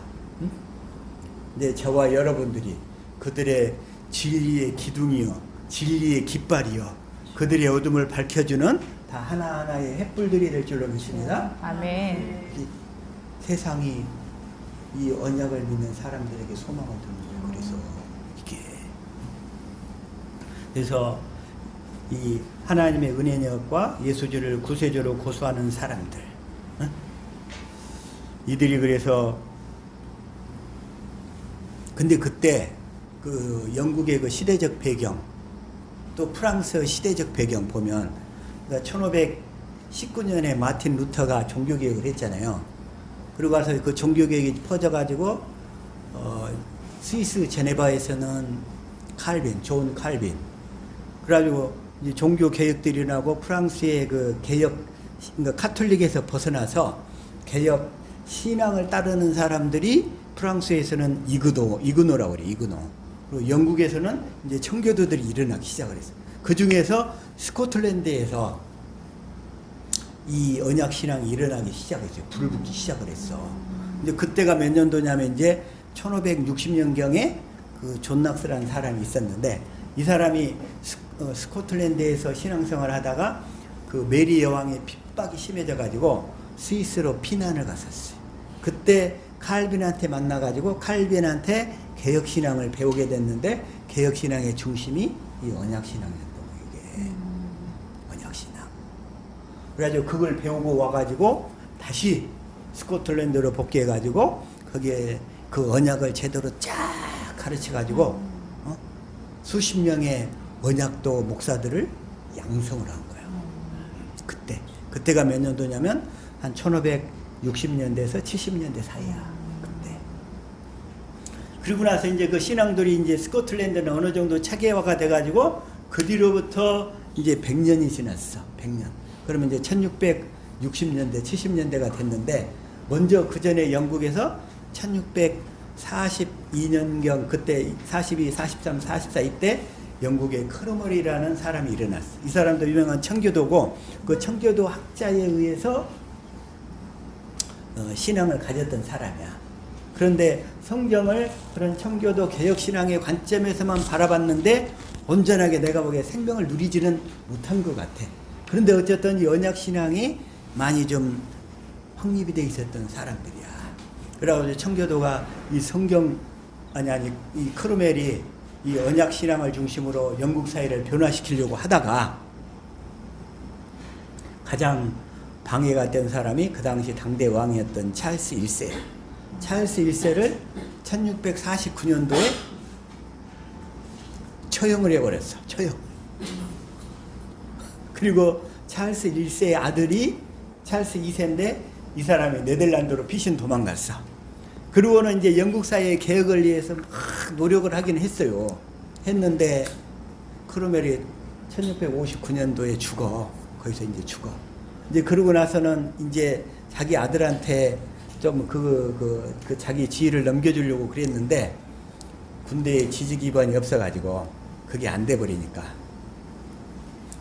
근데 저와 여러분들이 그들의 진리의 기둥이요, 진리의 깃발이요, 그들의 어둠을 밝혀주는 다 하나하나의 횃불들이 될 줄로 믿습니다. 아멘. 세상이 이 언약을 믿는 사람들에게 소망을 두는 거예요. 그래서 이 하나님의 은혜력과 예수주를 구세주로 고수하는 사람들, 이들이 그래서 근데 그때 그 영국의 그 시대적 배경 또 프랑스 시대적 배경 보면 1519년에 마틴 루터가 종교개혁을 했잖아요. 그리고 와서 그 종교개혁이 퍼져가지고 스위스 제네바에서는 존 칼빈 그래가지고 이제 종교개혁들이 일어나고 프랑스의 그 개혁 그러니까 카톨릭에서 벗어나서 개혁 신앙을 따르는 사람들이 프랑스에서는 이그노라고 그래요. 이그노. 그리고 영국에서는 이제 청교도들이 일어나기 시작을 했어요. 그 중에서 스코틀랜드에서 이 언약 신앙이 일어나기 시작했어요. 불을 붙기 시작을 했어. 근데 그때가 몇 년도냐면 이제 1560년경에 그 존 낙스라는 사람이 있었는데 이 사람이 스코틀랜드에서 신앙생활을 하다가 그 메리 여왕의 핍박이 심해져 가지고 스위스로 피난을 갔었어요. 그때 칼빈한테 만나가지고 칼빈한테 개혁신앙을 배우게 됐는데 개혁신앙의 중심이 이 언약신앙이었던 거예요. 이게 언약신앙. 그래가지고 그걸 배우고 와가지고 다시 스코틀랜드로 복귀해가지고 거기에 그 언약을 제대로 쫙 가르쳐가지고 수십 명의 언약도 목사들을 양성을 한 거예요. 그때가 몇 년도냐면 한 1560년대에서 70년대 사이야. 그때. 그리고 나서 이제 그 신앙들이 이제 스코틀랜드는 어느 정도 차계화가 돼가지고 그 뒤로부터 이제 100년이 지났어. 100년. 그러면 이제 1660년대, 70년대가 됐는데 먼저 그 전에 영국에서 1642년경 그때 42, 43, 44 이때 영국의 크로멀이라는 사람이 일어났어. 이 사람도 유명한 청교도고 그 청교도 학자에 의해서 신앙을 가졌던 사람이야. 그런데 성경을 그런 청교도 개혁신앙의 관점에서만 바라봤는데 온전하게 내가 보기에 생명을 누리지는 못한 것 같아. 그런데 어쨌든 이 언약신앙이 많이 좀 확립이 돼 있었던 사람들이야. 그래가지고 청교도가 이 성경 이 크로멜이 이 언약신앙을 중심으로 영국 사회를 변화시키려고 하다가 가장 방해가 된 사람이 그 당시 당대 왕이었던 찰스 1세. 찰스 1세를 1649년도에 처형을 해버렸어. 처형. 그리고 찰스 1세의 아들이 찰스 2세인데 이 사람이 네덜란드로 피신 도망갔어. 그리고는 이제 영국 사회의 개혁을 위해서 막 노력을 하긴 했어요. 했는데 크로멜이 1659년도에 죽어. 거기서 이제 죽어. 이제 그러고 나서는 이제 자기 아들한테 좀 자기 지위를 넘겨주려고 그랬는데 군대에 지지 기반이 없어가지고 그게 안 돼버리니까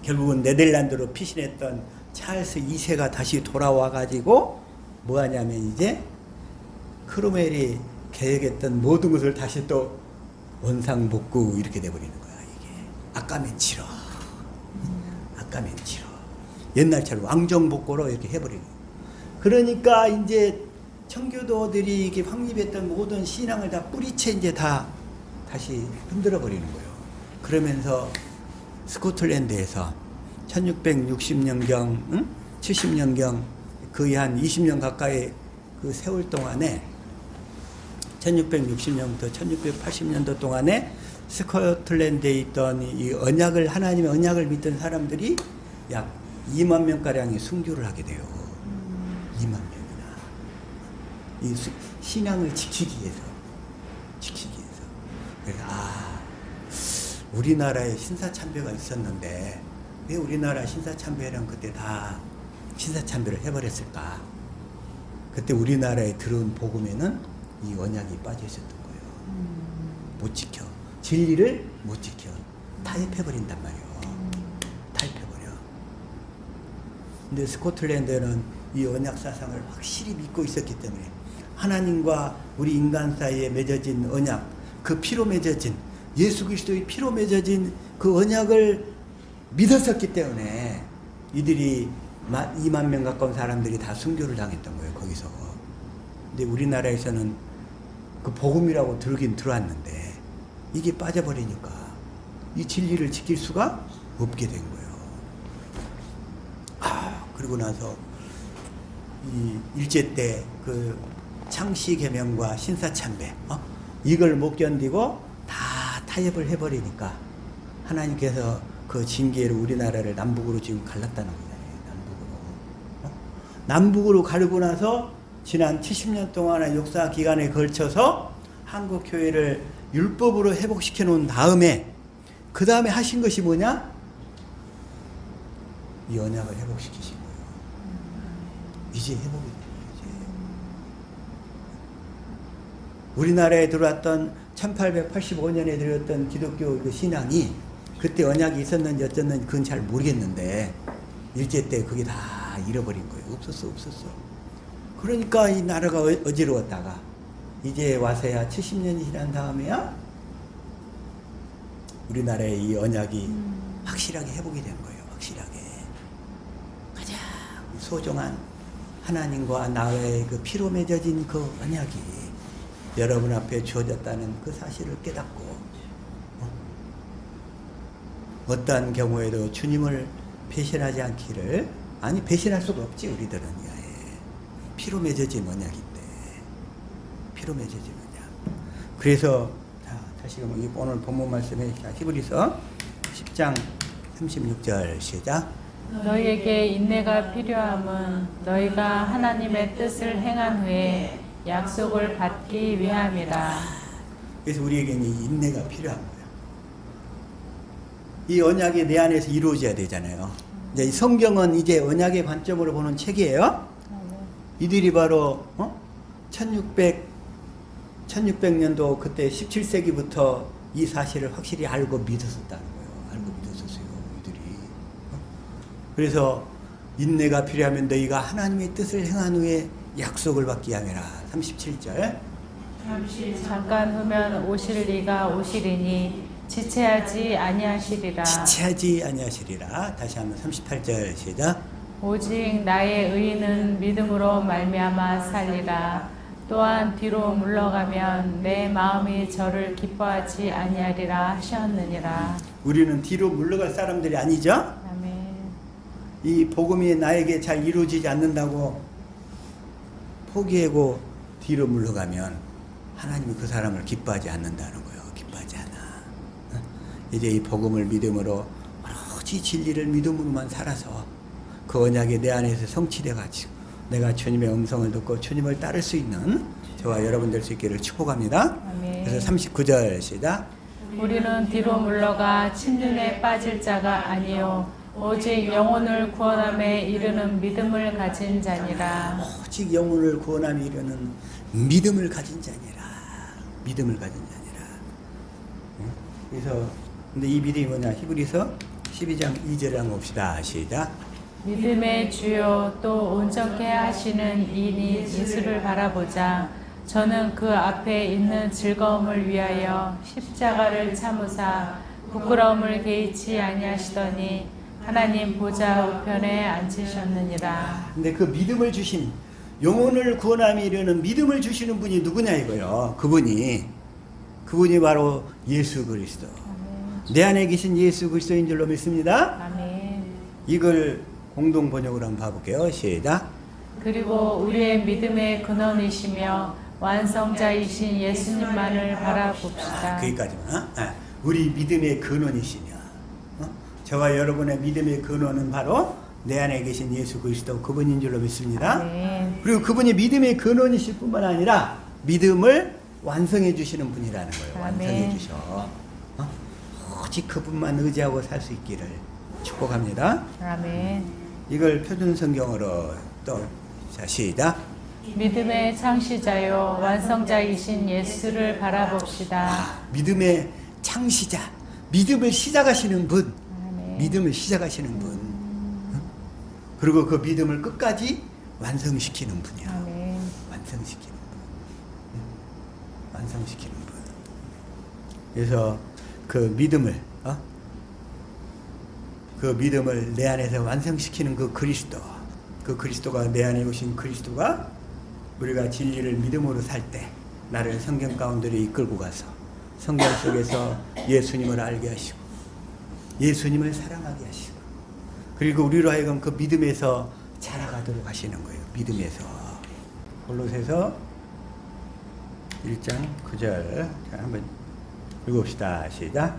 결국은 네덜란드로 피신했던 찰스 2세가 다시 돌아와가지고 뭐 하냐면 이제 크로멜이 계획했던 모든 것을 다시 또 원상복구 이렇게 돼버리는 거야. 이게 아까맨치로. 옛날처럼 왕정복고로 이렇게 해버리는 거예요. 그러니까 이제 청교도들이 이렇게 확립했던 모든 신앙을 다 뿌리채 이제 다 다시 흔들어 버리는 거예요. 그러면서 스코틀랜드에서 1660년경, 70년경 거의 한 20년 가까이 그 세월 동안에 1660년부터 1680년도 동안에 스코틀랜드에 있던 이 언약을 하나님의 언약을 믿던 사람들이 약 2만 명가량이 순교를 하게 돼요. 2만 명이나. 이 신앙을 지키기 위해서. 그래서 우리나라에 신사참배가 있었는데 왜 우리나라 신사참배랑 그때 다 신사참배를 해버렸을까? 그때 우리나라에 들어온 복음에는 이 언약이 빠져 있었던 거예요. 못 지켜. 진리를 못 지켜. 타협해버린단 말이에요. 타협해버려. 근데 스코틀랜드는 이 언약 사상을 확실히 믿고 있었기 때문에 하나님과 우리 인간 사이에 맺어진 언약, 그 피로 맺어진 예수 그리스도의 피로 맺어진 그 언약을 믿었었기 때문에 이들이 2만 명 가까운 사람들이 다 순교를 당했던 거예요. 거기서. 근데 우리나라에서는 그 복음이라고 들긴 들어왔는데 이게 빠져버리니까 이 진리를 지킬 수가 없게 된 거예요. 그리고 나서 이 일제 때 그 창씨 계명과 신사참배 이걸 못 견디고 다 타협을 해버리니까 하나님께서 그 징계로 우리나라를 남북으로 지금 갈랐다는 거잖아요. 남북으로 가르고 나서 지난 70년 동안의 역사 기간에 걸쳐서 한국 교회를 율법으로 회복시켜 놓은 다음에 그 다음에 하신 것이 뭐냐? 이 언약을 회복시키신 거예요. 이제 회복이 돼요. 우리나라에 들어왔던 1885년에 들어왔던 기독교 그 신앙이 그때 언약이 있었는지 어쨌는지 그건 잘 모르겠는데 일제 때 그게 다 잃어버린 거예요. 없었어. 그러니까 이 나라가 어지러웠다가 이제 와서야 70년이 지난 다음에야 우리나라의 이 언약이 확실하게 회복이 된 거예요. 확실하게. 가장 소중한 하나님과 나의 그 피로 맺어진 그 언약이 여러분 앞에 주어졌다는 그 사실을 깨닫고 어떠한 경우에도 주님을 배신하지 않기를 배신할 수가 없지 우리들은 피로 맺어진 언약인데 피로 맺어진 언약. 그래서 다시 오늘 본문 말씀에 히브리서 10장 36절 시작. 너희에게 인내가 필요함은 너희가 하나님의 뜻을 행한 후에 약속을 받기 위함이라. 그래서 우리에게는 이 인내가 필요한 거예요. 이 언약이 내 안에서 이루어져야 되잖아요. 이제 이 성경은 이제 언약의 관점으로 보는 책이에요. 이들이 바로 1600년도 그때 17세기부터 이 사실을 확실히 알고 믿었었다는 거예요. 알고 믿었었어요. 이들이. 그래서 인내가 필요하면 너희가 하나님의 뜻을 행한 후에 약속을 받기 함이라. 37절. 잠깐 후면 오실 이가 오시리니 지체하지 아니하시리라. 지체하지 아니하시리라. 다시 한번 38절 시작. 오직 나의 의인은 믿음으로 말미암아 살리라. 또한 뒤로 물러가면 내 마음이 저를 기뻐하지 아니하리라 하셨느니라. 우리는 뒤로 물러갈 사람들이 아니죠? 아멘. 이 복음이 나에게 잘 이루어지지 않는다고 포기하고 뒤로 물러가면 하나님이 그 사람을 기뻐하지 않는다는 거예요. 기뻐하지 않아. 이제 이 복음을 믿음으로 오로지 진리를 믿음으로만 살아서 그 언약이 내 안에서 성취돼 가지고 내가 주님의 음성을 듣고 주님을 따를 수 있는 저와 여러분 될 수 있기를 축복합니다. 아멘. 그래서 39절 시작. 우리는 뒤로 물러가 침륜에 빠질 자가 아니요 오직 영혼을 구원함에 이르는 믿음을 가진 자니라. 오직 영혼을 구원함에 이르는 믿음을 가진 자니라. 믿음을 가진 자니라. 그래서 근데 이 믿음이 뭐냐? 히브리서 12장 2절에 한번 봅시다. 시작. 믿음의 주요 또 온전케 하시는 이니 예수를 바라보자. 저는 그 앞에 있는 즐거움을 위하여 십자가를 참으사 부끄러움을 개의치 아니하시더니 하나님 보좌 우편에 앉으셨느니라. 근데 그 믿음을 주신, 영혼을 구원함에 이르는 믿음을 주시는 분이 누구냐 이거요. 그분이 바로 예수 그리스도. 내 안에 계신 예수 그리스도인 줄로 믿습니다. 아멘. 이걸 공동 번역으로 한번 봐볼게요. 시작. 그리고 우리의 믿음의 근원이시며 완성자이신 예수님만을 바라봅시다. 거기까지만. 우리 믿음의 근원이시며, 저와 여러분의 믿음의 근원은 바로 내 안에 계신 예수 그리스도, 그분인 줄로 믿습니다. 아멘. 그리고 그분이 믿음의 근원이실 뿐만 아니라 믿음을 완성해 주시는 분이라는 거예요. 아멘. 완성해 주셔. 오직 그분만 의지하고 살 수 있기를 축복합니다. 아멘. 이걸 표준 성경으로 또, 자, 시작. 믿음의 창시자요 완성자이신 예수를 바라봅시다. 믿음의 창시자, 믿음을 시작하시는 분, 아멘. 믿음을 시작하시는 분, 그리고 그 믿음을 끝까지 완성시키는 분이야. 아멘. 완성시키는 분, 완성시키는 분. 그래서 그 믿음을, 그 믿음을 내 안에서 완성시키는 그 그리스도가 내 안에 오신 그리스도가 우리가 진리를 믿음으로 살 때 나를 성경 가운데로 이끌고 가서 성경 속에서 예수님을 알게 하시고 예수님을 사랑하게 하시고 그리고 우리로 하여금 그 믿음에서 자라가도록 하시는 거예요. 믿음에서. 골로새서 1장 9절 한번 읽읍시다. 시작.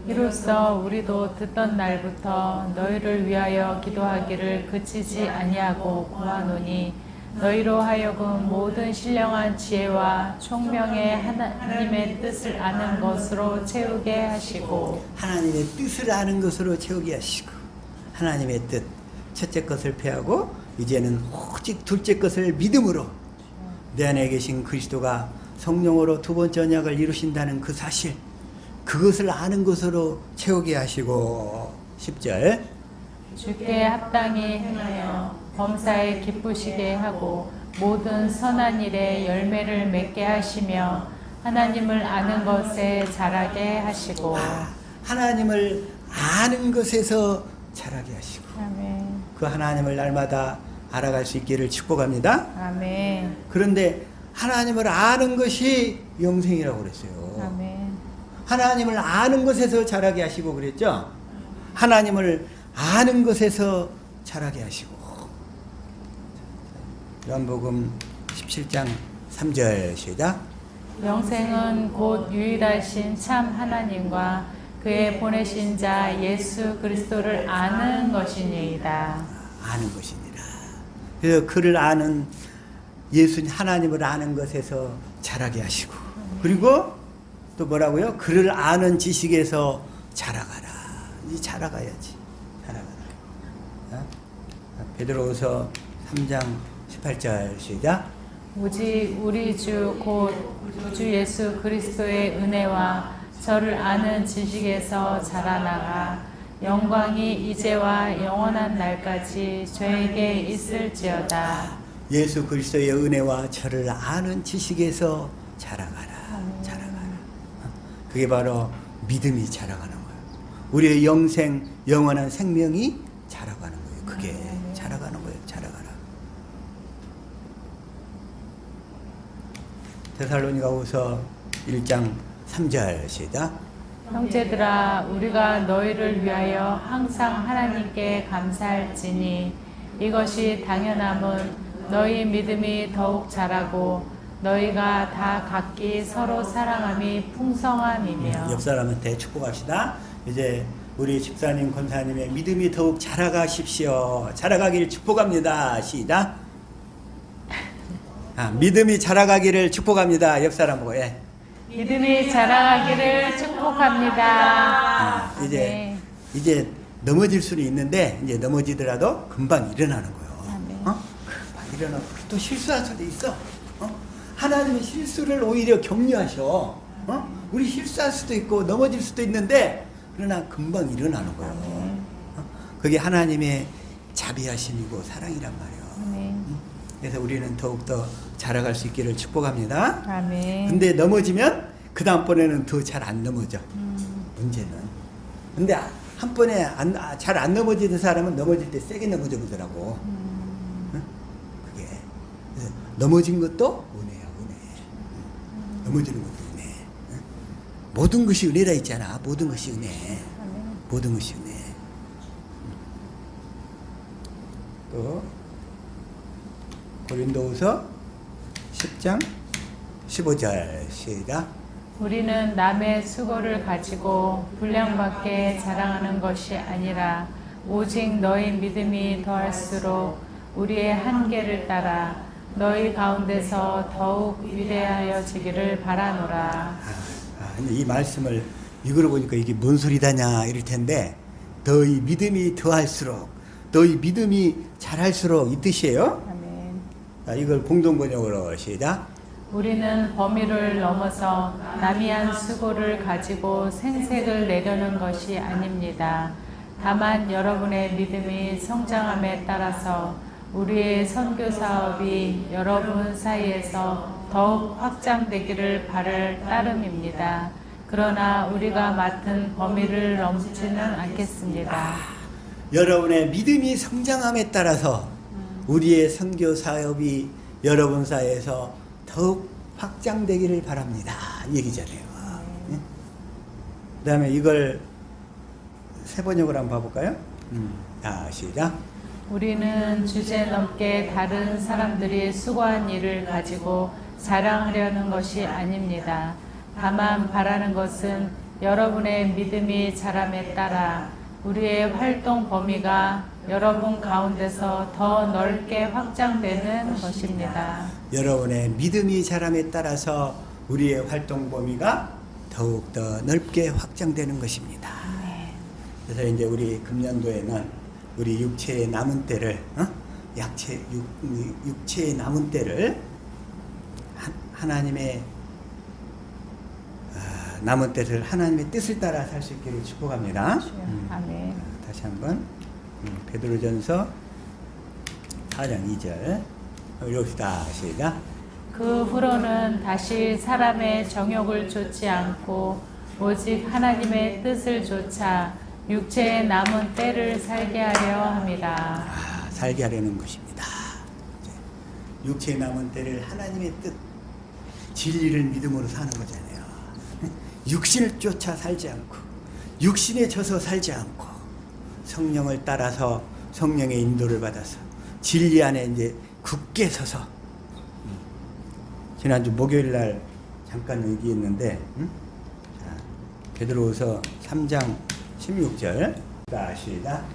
이로써 우리도 듣던 날부터 너희를 위하여 기도하기를 그치지 아니하고 구하노니 너희로 하여금 모든 신령한 지혜와 총명의 하나님의 뜻을 아는 것으로 채우게 하시고 하나님의 뜻을 아는 것으로 채우게 하시고 하나님의 뜻 첫째 것을 패하고 이제는 오직 둘째 것을 믿음으로 내 안에 계신 그리스도가 성령으로 두 번째 언약을 이루신다는 그 사실 그것을 아는 것으로 채우게 하시고 10절 주께 합당히 행하여 범사에 기쁘시게 하고 모든 선한 일에 열매를 맺게 하시며 하나님을 아는 것에 자라게 하시고 하나님을 아는 것에서 자라게 하시고 아멘. 그 하나님을 날마다 알아갈 수 있기를 축복합니다. 아멘. 그런데 하나님을 아는 것이 영생이라고 그랬어요. 아멘. 하나님을 아는 것에서 자라게 하시고 그랬죠. 하나님을 아는 것에서 자라게 하시고 요한복음 17장 3절 시작. 영생은 곧 유일하신 참 하나님과 그의 보내신 자 예수 그리스도를 아는 것이니이다. 아는 것이니라. 그래서 그를 아는 예수님 하나님을 아는 것에서 자라게 하시고 그리고 또 뭐라고요? 그를 아는 지식에서 자라가라. 이 자라가야지. 자라가라. 베드로후서 3장 18절 시작. 오직 우리 주 곧 주 예수 그리스도의 은혜와 저를 아는 지식에서 자라나가 영광이 이제와 영원한 날까지 저에게 있을지어다. 예수 그리스도의 은혜와 저를 아는 지식에서 자라가라. 자라가라. 그게 바로 믿음이 자라가는 거예요. 우리의 영원한 생명이 자라가는 거예요. 그게 자라가는 거예요. 자라가라. 데살로니가후서 1장 3절 시작. 형제들아 우리가 너희를 위하여 항상 하나님께 감사할지니 이것이 당연함은 너희 믿음이 더욱 자라고 너희가 다 각기 서로 사랑함이 풍성함이며. 옆 사람한테 축복합시다. 이제 우리 집사님, 권사님의 믿음이 더욱 자라가십시오. 자라가기를 축복합니다. 시작. 믿음이 자라가기를 축복합니다. 옆 사람 보고. 예. 믿음이 자라가기를 축복합니다. 이제 넘어질 수는 있는데 이제 넘어지더라도 금방 일어나는 거예요. 금방 일어나고 또 실수할 수도 있어. 하나님의 실수를 오히려 격려하셔. 우리 실수할 수도 있고 넘어질 수도 있는데 그러나 금방 일어나는 거예요. 그게 하나님의 자비하심이고 사랑이란 말이에요. 그래서 우리는 더욱더 자라갈 수 있기를 축복합니다. 아멘. 근데 넘어지면 그 다음번에는 더 잘 안 넘어져. 문제는. 근데 한 번에 잘 안 넘어지는 사람은 넘어질 때 세게 넘어져 보더라고. 응? 그게 그래서 넘어진 것도 은혜야, 은혜. 넘어지는 것도 은혜. 응? 모든 것이 은혜라 있잖아. 모든 것이 은혜. 모든 것이 은혜. 또 고린도후서 10장 15절 시작. 우리는 남의 수고를 가지고 분량밖에 자랑하는 것이 아니라 오직 너희 믿음이 더할수록 우리의 한계를 따라 너희 가운데서 더욱 위대하여지기를 바라노라. 근데 이 말씀을 이걸 보니까 이게 뭔 소리다냐 이럴 텐데, 너희 믿음이 더할수록, 너희 믿음이 잘할수록 이 뜻이에요. 아멘. 자, 이걸 공동번역으로 시작. 우리는 범위를 넘어서 남이 한 수고를 가지고 생색을 내려는 것이 아닙니다. 다만 여러분의 믿음이 성장함에 따라서 우리의 선교 사업이 여러분 사이에서 더욱 확장되기를 바랄 따름입니다. 그러나 우리가 맡은 범위를 넘지는 않겠습니다. 여러분의 믿음이 성장함에 따라서 우리의 선교 사업이 여러분 사이에서 더욱 확장되기를 바랍니다. 이 얘기잖아요. 네. 그 다음에 이걸 세 번역으로 한번 봐볼까요? 시작. 우리는 주제넘게 다른 사람들이 수고한 일을 가지고 자랑하려는 것이 아닙니다. 다만 바라는 것은 여러분의 믿음이 자람에 따라 우리의 활동 범위가 여러분 가운데서 더 넓게 확장되는 것입니다. 여러분의 믿음이 자람에 따라서 우리의 활동 범위가 더욱더 넓게 확장되는 것입니다. 그래서 이제 우리 금년도에는 우리 육체의 남은 때를, 육체의 남은 때를 하나님의 남은 때를 하나님의 뜻을 따라 살 수 있기를 축복합니다. 아멘. 다시 한번 베드로전서 4장 2절 읽읍시다. 시작. 그 후로는 다시 사람의 정욕을 좇지 않고 오직 하나님의 뜻을 좇아 육체의 남은 때를 살게 하려 합니다. 살게 하려는 것입니다. 육체의 남은 때를 하나님의 뜻, 진리를 믿음으로 사는 거잖아요. 육신을 쫓아 살지 않고, 육신에 져서 살지 않고, 성령을 따라서 성령의 인도를 받아서 진리 안에 이제 굳게 서서. 지난주 목요일 날 잠깐 얘기했는데, 자, 베드로후서 3장 16절 시작.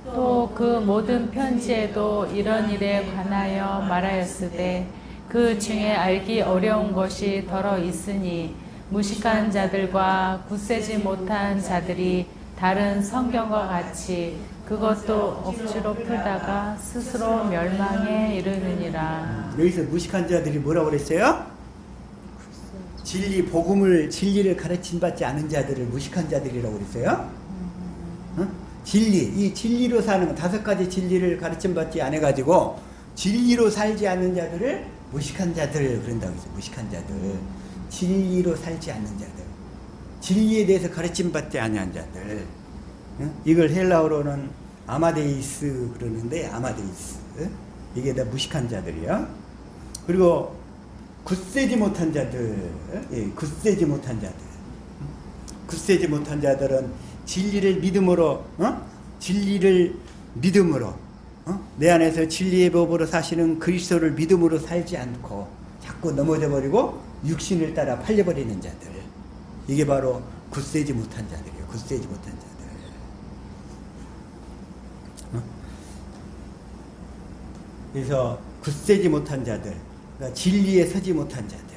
또 그 모든 편지에도 이런 일에 관하여 말하였으되 그 중에 알기 어려운 것이 더러 있으니 무식한 자들과 굳세지 못한 자들이 다른 성경과 같이 그것도 억지로 풀다가 스스로 멸망에 이르느니라. 여기서 무식한 자들이 뭐라고 그랬어요? 진리를 가르침 받지 않은 자들을 무식한 자들이라고 그랬어요. 이 진리로 사는 5가지 진리를 가르침 받지 않아 가지고 진리로 살지 않는 자들을 무식한 자들 그런다고 했어요. 무식한 자들, 진리로 살지 않는 자들, 진리에 대해서 가르침 받지 않은 자들. 이걸 헬라어로는 아마데이스 그러는데, 아마데이스, 이게 다 무식한 자들이요. 그리고 굳세지 못한 자들, 굳세지 못한 자들. 굳세지 못한 자들은 진리를 믿음으로, 내 안에서 진리의 법으로 사시는 그리스도를 믿음으로 살지 않고 자꾸 넘어져 버리고 육신을 따라 팔려버리는 자들. 이게 바로 굳세지 못한 자들이에요. 굳세지 못한 자들. 그래서 굳세지 못한 자들, 그러니까 진리에 서지 못한 자들,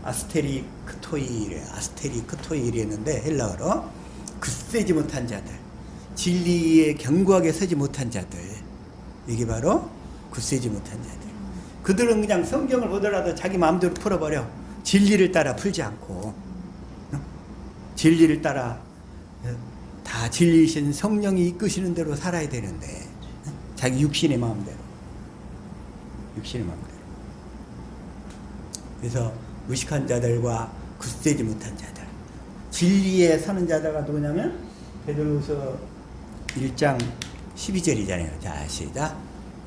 아스테리크토이랬는데 헬라어로 굳세지 못한 자들, 진리에 견고하게 서지 못한 자들, 이게 바로 굳세지 못한 자들. 그들은 그냥 성경을 보더라도 자기 마음대로 풀어버려. 진리를 따라 풀지 않고, 진리를 따라 다 진리이신 성령이 이끄시는 대로 살아야 되는데, 자기 육신의 마음대로. 그래서 무식한 자들과 굳세지 못한 자들, 진리에 서는 자다가 누구냐면 베드로후서 1장 12절이잖아요. 자, 시작.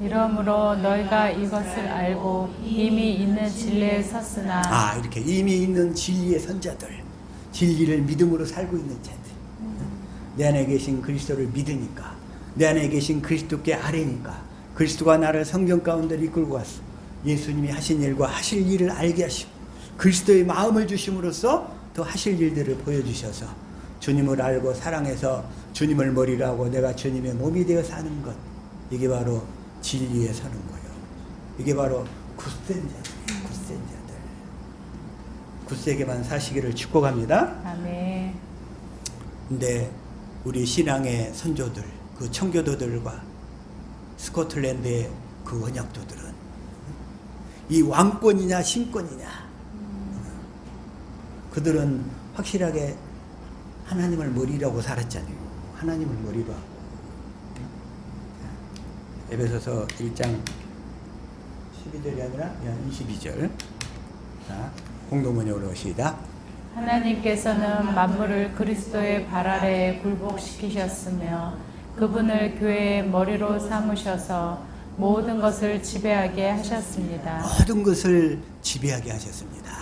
이러므로 너희가 이것을 알고 이미 있는 진리에 섰으나 이렇게 이미 있는 진리의 선자들, 진리를 믿음으로 살고 있는 자들, 내 안에 계신 그리스도를 믿으니까, 내 안에 계신 그리스도께 아뢰니까, 그리스도가 나를 성경 가운데 이끌고 왔어. 예수님이 하신 일과 하실 일을 알게 하시고 그리스도의 마음을 주심으로써 더 하실 일들을 보여주셔서 주님을 알고 사랑해서 주님을 머리로 하고 내가 주님의 몸이 되어 사는 것, 이게 바로 진리에 서는 거예요. 이게 바로 굳센 자들이에요. 굳센 자들. 굳세게만 사시기를 축복합니다. 아멘. 근데 우리 신앙의 선조들, 그 청교도들과 스코틀랜드의 그 언약도들은 이 왕권이냐 신권이냐, 그들은 확실하게 하나님을 머리라고 살았잖아요. 하나님을 머리로 하고. 에베소서 1장 12절이 아니라 22절. 자, 공동번역으로 시작. 하나님께서는 만물을 그리스도의 발 아래에 굴복시키셨으며 그분을 교회의 머리로 삼으셔서 모든 것을 지배하게 하셨습니다. 모든 것을 지배하게 하셨습니다.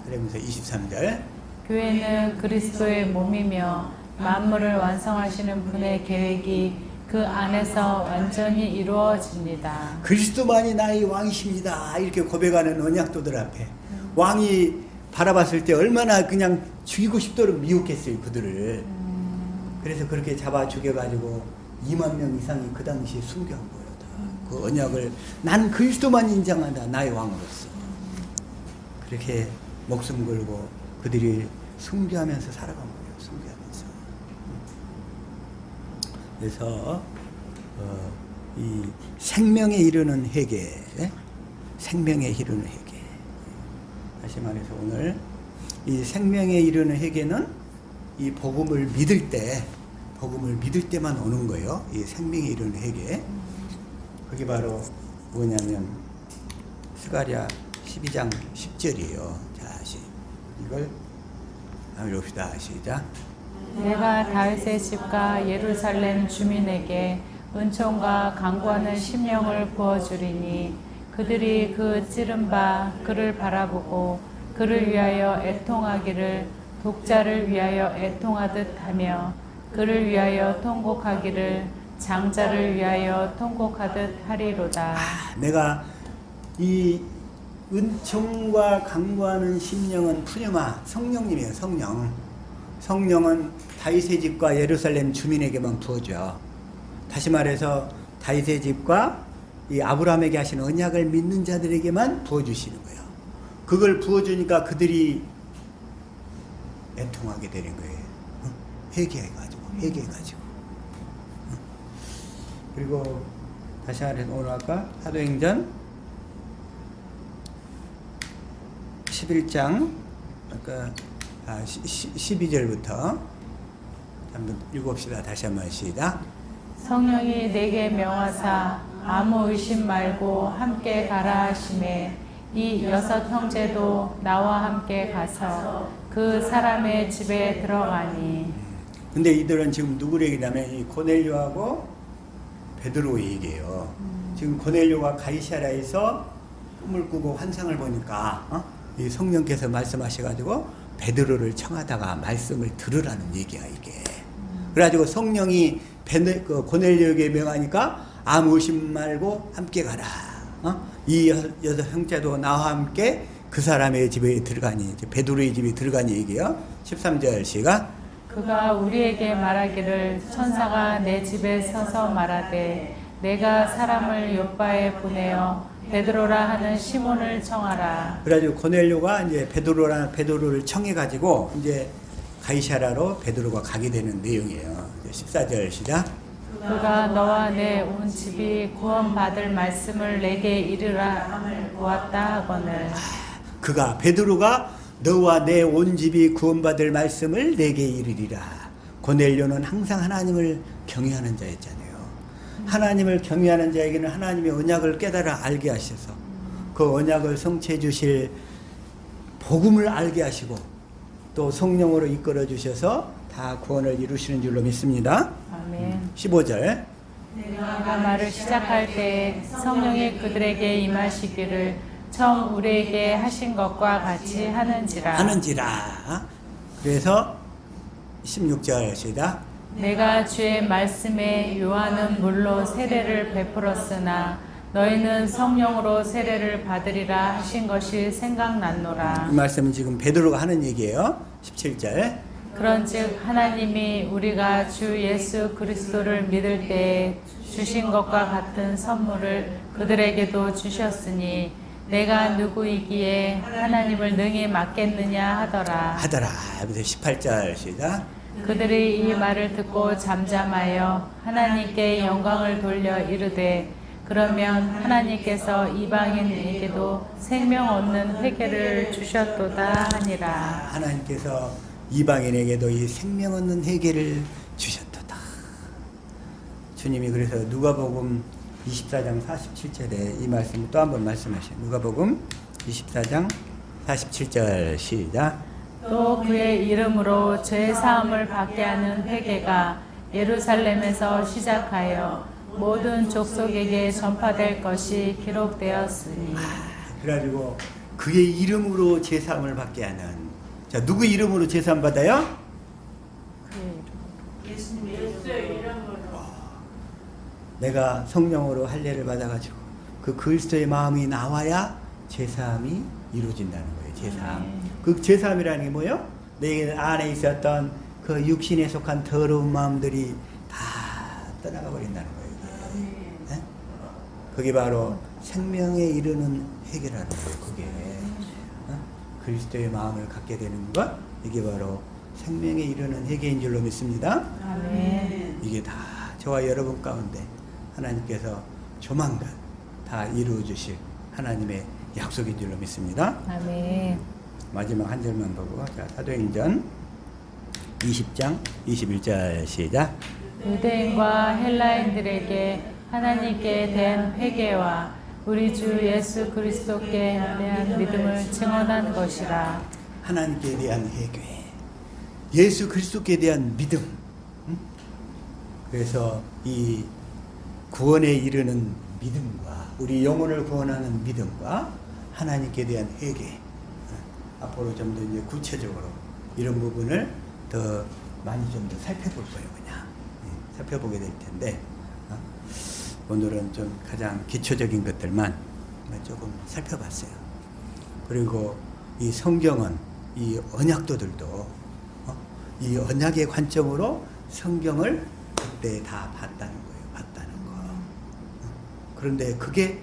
그러면서 23절. 교회는 그리스도의 몸이며 만물을 완성하시는 분의 계획이 그 안에서 완전히 이루어집니다. 그리스도만이 나의 왕이십니다. 이렇게 고백하는 언약도들 앞에 왕이 바라봤을 때 얼마나 그냥 죽이고 싶도록 미혹했어요, 그들을. 그래서 그렇게 잡아 죽여가지고 2만 명 이상이 그 당시에 순교한 거예요. 그 언약을 난 그리스도만 인정한다, 나의 왕으로서. 그렇게 목숨 걸고 그들이 순교하면서 살아간 거예요. 순교하면서. 그래서 이 생명에 이르는 회개, 생명에 이르는 회개. 다시 말해서 오늘 이 생명에 이르는 회개는 이 복음을 믿을 때만 오는 거예요. 이 생명에 이르는 회개. 그게 바로 뭐냐면 스가랴 12장 10절이에요. 자, 이걸 한번 읽읍시다. 시작. 내가 다윗의 집과 예루살렘 주민에게 은총과 강구하는 심령을 부어주리니 그들이 그 찌른 바 그를 바라보고 그를 위하여 애통하기를 독자를 위하여 애통하듯 하며 그를 위하여 통곡하기를 장자를 위하여 통곡하듯 하리로다. 내가 이 은총과 강구하는 심령은 푸뉴마, 성령님이에요. 성령은 다윗의 집과 예루살렘 주민에게만 부어져. 다시 말해서 다윗의 집과 이 아브라함에게 하신 언약을 믿는 자들에게만 부어주시는 거예요. 그걸 부어주니까 그들이 애통하게 되는 거예요. 회개해가지고. 그리고 다시 말해서 오늘 아까 사도행전 11장 아까 12절부터 한번 읽읍시다. 다시 한번 시작. 성령이 내게 명하사 아무 의심 말고 함께 가라 하심에 이 6 형제도 나와 함께 가서 그 사람의 집에 들어가니. 근데 이들은 지금 누구를 얘기하면 이 고넬료하고 베드로 얘기해요. 지금 고넬료가 가이사랴에서 꿈을 꾸고 환상을 보니까 이 성령께서 말씀하셔가지고 베드로를 청하다가 말씀을 들으라는 얘기야, 이게. 그래가지고 성령이 고넬료에게 명하니까 아무 의심 말고 함께 가라. 이 6 형제도 나와 함께 그 사람의 집에 들어가니, 베드로의 집에 들어가니 얘기예요. 13절 시각. 그가 우리에게 말하기를 천사가 내 집에 서서 말하되 내가 사람을 요바에 보내어 베드로라 하는 시몬을 청하라. 그래가지고 고넬료가 이제 베드로를 청해가지고 이제 가이사랴로 베드로가 가게 되는 내용이에요. 14절 시작. 그가 너와 내 온 집이 구원받을 말씀을 내게 이르라 보았다 하거늘. 그가 베드로가 너와 내 온 집이 구원받을 말씀을 내게 이르리라. 고넬료는 항상 하나님을 경외하는 자였잖아요. 하나님을 경외하는 자에게는 하나님의 언약을 깨달아 알게 하셔서 그 언약을 성취해 주실 복음을 알게 하시고 또 성령으로 이끌어 주셔서 다 구원을 이루시는 줄로 믿습니다. 아멘. 15절 내가 말을 시작할 때 성령이 그들에게 임하시기를 처음 우리에게 하신 것과 같이 하는지라. 그래서 16절 시작. 내가 주의 말씀에 요한은 물로 세례를 베풀었으나 너희는 성령으로 세례를 받으리라 하신 것이 생각났노라. 이 말씀은 지금 베드로가 하는 얘기예요. 17절 그런즉 하나님이 우리가 주 예수 그리스도를 믿을 때에 주신 것과 같은 선물을 그들에게도 주셨으니 내가 누구이기에 하나님을 능히 맡겠느냐 하더라. 18절 시작. 그들이 이 말을 듣고 잠잠하여 하나님께 영광을 돌려 이르되 그러면 하나님께서 이방인에게도 생명 얻는 회개를 주셨도다 하니라. 하나님께서 이방인에게도 이 생명 얻는 회개를 주셨도다. 주님이 그래서 누가복음 24장 47절에 이 말씀을 또 한 번 말씀하셔요. 누가복음 24장 47절 시작. 또 그의 이름으로 죄 사함을 받게 하는 회개가 예루살렘에서 시작하여 모든 족속에게 전파될 것이 기록되었으니. 그래가지고 그의 이름으로 제사함을 받게 하는. 자, 누구 이름으로 제사함 받아요? 예수의 이름으로. 내가 성령으로 할례를 받아가지고 그 그리스도의 마음이 나와야 제사함이 이루어진다는 거예요. 제사함. 그 제사함이라는 게 뭐예요? 내 안에 있었던 그 육신에 속한 더러운 마음들이 다 떠나가 버린다는 거예요. 이게. 네? 그게 바로 생명에 이르는 회개라는 거예요. 그게 그리스도의 마음을 갖게 되는 것, 이게 바로 생명에 이르는 회개인 줄로 믿습니다. 아멘. 이게 다 저와 여러분 가운데 하나님께서 조만간 다 이루어 주실 하나님의 약속인 줄로 믿습니다. 아멘. 마지막 한 절만 보고, 자, 사도행전 20장 21절 시작. 유대인과 헬라인들에게 하나님께 대한 회개와 우리 주 예수 그리스도께 대한 믿음을 증언한 것이라. 하나님께 대한 회개, 예수 그리스도께 대한 믿음. 그래서 이 구원에 이르는 믿음과 우리 영혼을 구원하는 믿음과 하나님께 대한 회개, 앞으로 좀 더 이제 구체적으로 이런 부분을 더 많이 좀 더 살펴볼 거예요. 그냥 살펴보게 될 텐데, 오늘은 좀 가장 기초적인 것들만 조금 살펴봤어요. 그리고 이 성경은 이 언약도들도 이 언약의 관점으로 성경을 그때 다 봤다는 거예요. 봤다는 거. 그런데 그게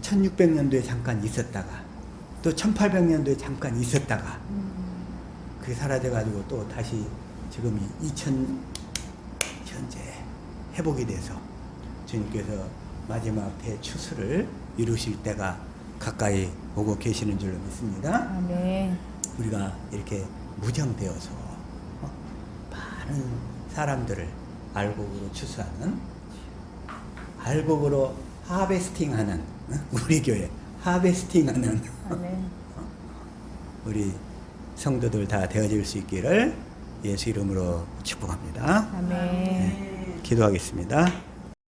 1600년도에 잠깐 있었다가 또 1800년도에 잠깐 있었다가 그게 사라져가지고 또 다시 지금 2000 현재 회복이 돼서 주님께서 마지막 대추수를 이루실 때가 가까이 오고 계시는 줄로 믿습니다. 아멘. 우리가 이렇게 무정되어서 많은 사람들을 알곡으로 추수하는, 알곡으로 하베스팅하는 우리 교회 하베스팅하는 아멘. 우리 성도들 다 되어질 수 있기를 예수 이름으로 축복합니다. 아멘. 네, 기도하겠습니다.